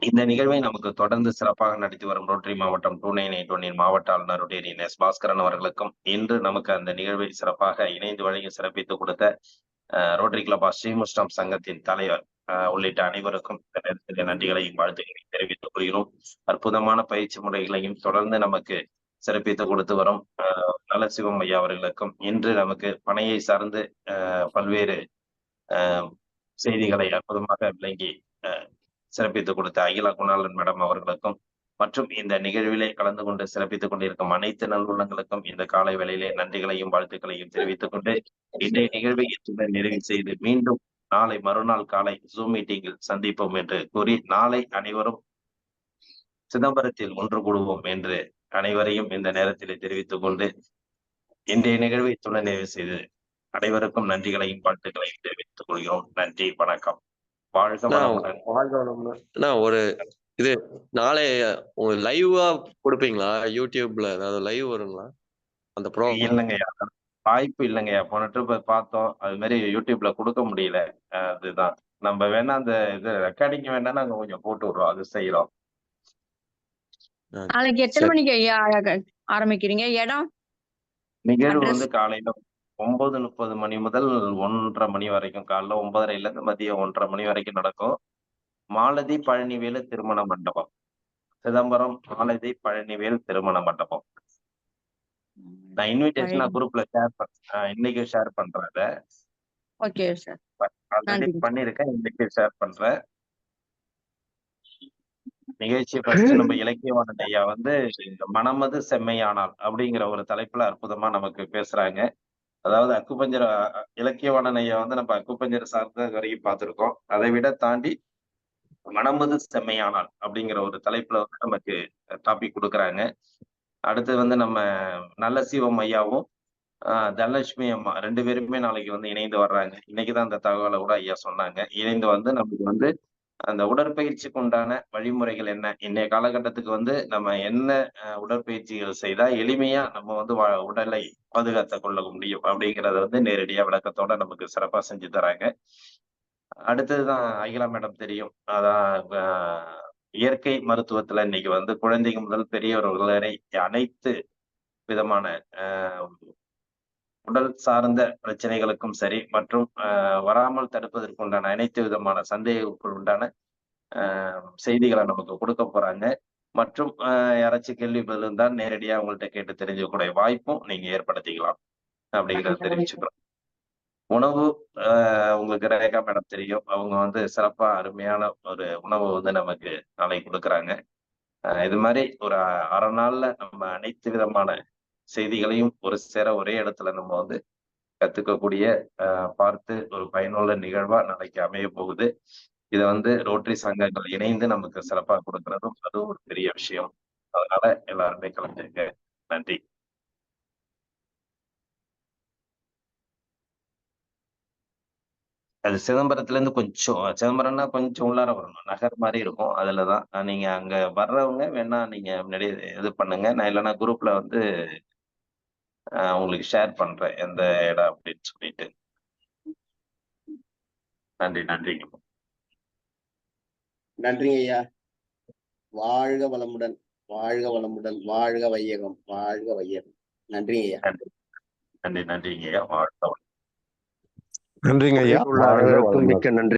இந்த நிகழ்வை நமக்கு தொடர்ந்து சிறப்பாக நடத்தி வரும் ரோட்டரி மாவட்டம் 2981 மாவட்ட ஆளுநர் ரொட்டேரியன் எஸ். பாஸ்கரன் அவர்களுக்கும், இன்று நமக்கு அந்த நிகழ்வை சிறப்பாக இணைந்து வழங்கி சிறப்பித்து கொடுத்த ரோட்டரி கிளப் ஆஃப் ஸ்ரீமுஷ்டம் சங்கத்தின் தலைவர் உள்ளிட்ட அனைவருக்கும் இந்த நேரத்தில் நன்றிகளையும் வாழ்த்துக்களையும் தெரிவித்துக் கொள்கிறோம். அற்புதமான பயிற்சி முறைகளையும் தொடர்ந்து நமக்கு சிறப்பித்து கொடுத்து வரும் நலசிவம் ஐயா அவர்களுக்கும், இன்று நமக்கு பனையை சார்ந்து பல்வேறு செய்திகளை அற்புதமாக விளங்கி சிறப்பித்துக் கொடுத்த அகிலா குணாலன் மேடம் அவர்களுக்கும், மற்றும் இந்த நிகழ்விலே கலந்து கொண்டு சிறப்பித்துக் கொண்டிருக்கும் அனைத்து நல்லுள்ளங்களுக்கும் இந்த காலை வேளையிலே நன்றிகளையும் வாழ்த்துக்களையும் தெரிவித்துக் கொண்டு, இன்றைய நிகழ்வை இத்துடன் நிறைவு செய்து மீண்டும் நாளை மறுநாள் காலை ஜூம் மீட்டிங்கில் சந்திப்போம் என்று கூறி, நாளை அனைவரும் சிதம்பரத்தில் ஒன்று கூடுவோம் என்று அனைவரையும் இந்த நேரத்திலே தெரிவித்துக் கொண்டு, இன்றைய நிகழ்வை இத்துடன் நிறைவு செய்து அனைவருக்கும் நன்றிகளையும் வாழ்த்துக்களையும் தெரிவித்துக் கொள்கிறோம். நன்றி, வணக்கம். வாழ்க வளமுடன். ஒரு இது நாளை லைவா கொடுப்பீங்களா? யூடியூப்ல ஏதாவது லைவ் வருங்களா அந்த ப்ரோக்ராம்? இல்லைங்கய்யா, வாய்ப்பு இல்லைங்கய்யா. போன ட்ரிப் பார்த்தோம், அது மாதிரி யூடியூப்ல கொடுக்க முடியல. அதுதான் நம்ம வேணா அந்த இது ரெக்கார்டிங் வேணா நாங்க கொஞ்சம் போட்டு விடுறோம், அது செய்யறோம். நாளைக்கு எத்தனை மணிக்கு ஐயா ஆரம்பிக்கிறீங்க? இடம் நிகழ்வு வந்து காலையில 9:30 மணி முதல் 1:30 மணி வரைக்கும், காலைல 9:30 இருந்து மதியம் 1:30 மணி வரைக்கும் நடக்கும். மாலதி பழனிவேலு திருமண மண்டபம், சிதம்பரம் மாலதி பழனிவேல் திருமண மண்டபம். நான் இன்விடேஷன் குரூப்ல ஷேர் பண்றேன், இன்னைக்கு ஷேர் பண்றேன். ஓகே சார், ஆல்ரெடி பண்ணிருக்கேன், இன்னைக்கு ஷேர் பண்றேன். நிகழ்ச்சி ஃபர்ஸ்ட் நம்ம இலக்கியவாணன் ஐயா வந்து இந்த மனமது செம்மையானால் அப்படிங்கிற ஒரு தலைப்புல அற்புதமா நமக்கு பேசுறாங்க. அதாவது அக்குபஞ்சர் இலக்கியவாணன் ஐயா வந்து நம்ம அக்குபஞ்சர் சார்ந்த வரைக்கும் பார்த்திருக்கோம். அதை விட தாண்டி மனமது செம்மையானால் அப்படிங்கிற ஒரு தலைப்புல வந்து நமக்கு டாபிக் கொடுக்குறாங்க. அடுத்து வந்து நம்ம நல்ல சிவம் ஐயாவும் தனலட்சுமி அம்மா 2 பேருமே நாளைக்கு வந்து இணைந்து வர்றாங்க. இன்னைக்குதான் அந்த தகவலை கூட ஐயா சொன்னாங்க. இணைந்து வந்து நமக்கு வந்து அந்த உடற்பயிற்சிக்கு உண்டான வழிமுறைகள் என்ன, இன்றைய காலகட்டத்துக்கு வந்து நம்ம என்ன உடற்பயிற்சிகள் செய்தா எளிமையா நம்ம வந்து உடலை பாதுகாத்துக் கொள்ள முடியும் அப்படிங்கிறத வந்து நேரடியா விளக்கத்தோட நமக்கு சிறப்பா செஞ்சு தராங்க. அடுத்ததுதான் அகிலா மேடம் தெரியும், அதான் இயற்கை மருத்துவத்துல இன்னைக்கு வந்து குழந்தைங்க முதல் பெரியவர்கள் வரை அனைத்து விதமான உடல் சார்ந்த பிரச்சனைகளுக்கும் சரி, மற்றும் வராமல் தடுப்பதற்கு உண்டான அனைத்து விதமான சந்தேகங்களுக்கு உண்டான செய்திகளை நமக்கு கொடுக்க போறாங்க. மற்றும் யாராச்சும் கேள்வி பதில் இருந்தால் நேரடியா அவங்கள்ட்ட கேட்டு தெரிஞ்சுக்கூடிய வாய்ப்பும் நீங்க ஏற்படுத்திக்கலாம் அப்படிங்கிறத தெரிவிச்சுக்கிறோம். உணவு உங்களுக்கு ரேகா மேடம் தெரியும், அவங்க வந்து சிறப்பா அருமையான ஒரு உணவு வந்து நமக்கு நாளைக்கு கொடுக்குறாங்க. இது மாதிரி ஒரு அரை நாள்ல நம்ம அனைத்து விதமான செய்திகளையும் ஒரு சேர ஒரே இடத்துல நம்ம வந்து கத்துக்கக்கூடிய பார்த்து ஒரு பயனுள்ள நிகழ்வா நாளைக்கு அமைய போகுது. இதை வந்து ரோட்டரி சங்கங்கள் இணைந்து நமக்கு சிறப்பா கொடுக்கறதும் அது ஒரு பெரிய விஷயம். அதனால எல்லாருமே கலந்துருங்க. நன்றி. அது சிதம்பரத்துல இருந்து கொஞ்சம், சிதம்பரம்னா கொஞ்சம் உள்ளார வரணும், நகர் மாதிரி இருக்கும். அதுலதான் நீங்க அங்க வர்றவங்க வேணா நீங்க முன்னாடி இது பண்ணுங்க. நான் இல்லைன்னா குரூப்ல வந்து உங்களுக்கு ஷேர் பண்றேன் எந்த இடம் அப்படின்னு சொல்லிட்டு. நன்றி. நன்றிங்க. நன்றிங்க ஐயா. வாழ்க வளமுடன், வாழ்க வளமுடன், வாழ்க வையகம், வாழ்க வையகம். நன்றிங்க ஐயா. நன்றிங்க ஐயா. வாழ்க. நன்றிங்க ஐயா. மிக்க நன்றி.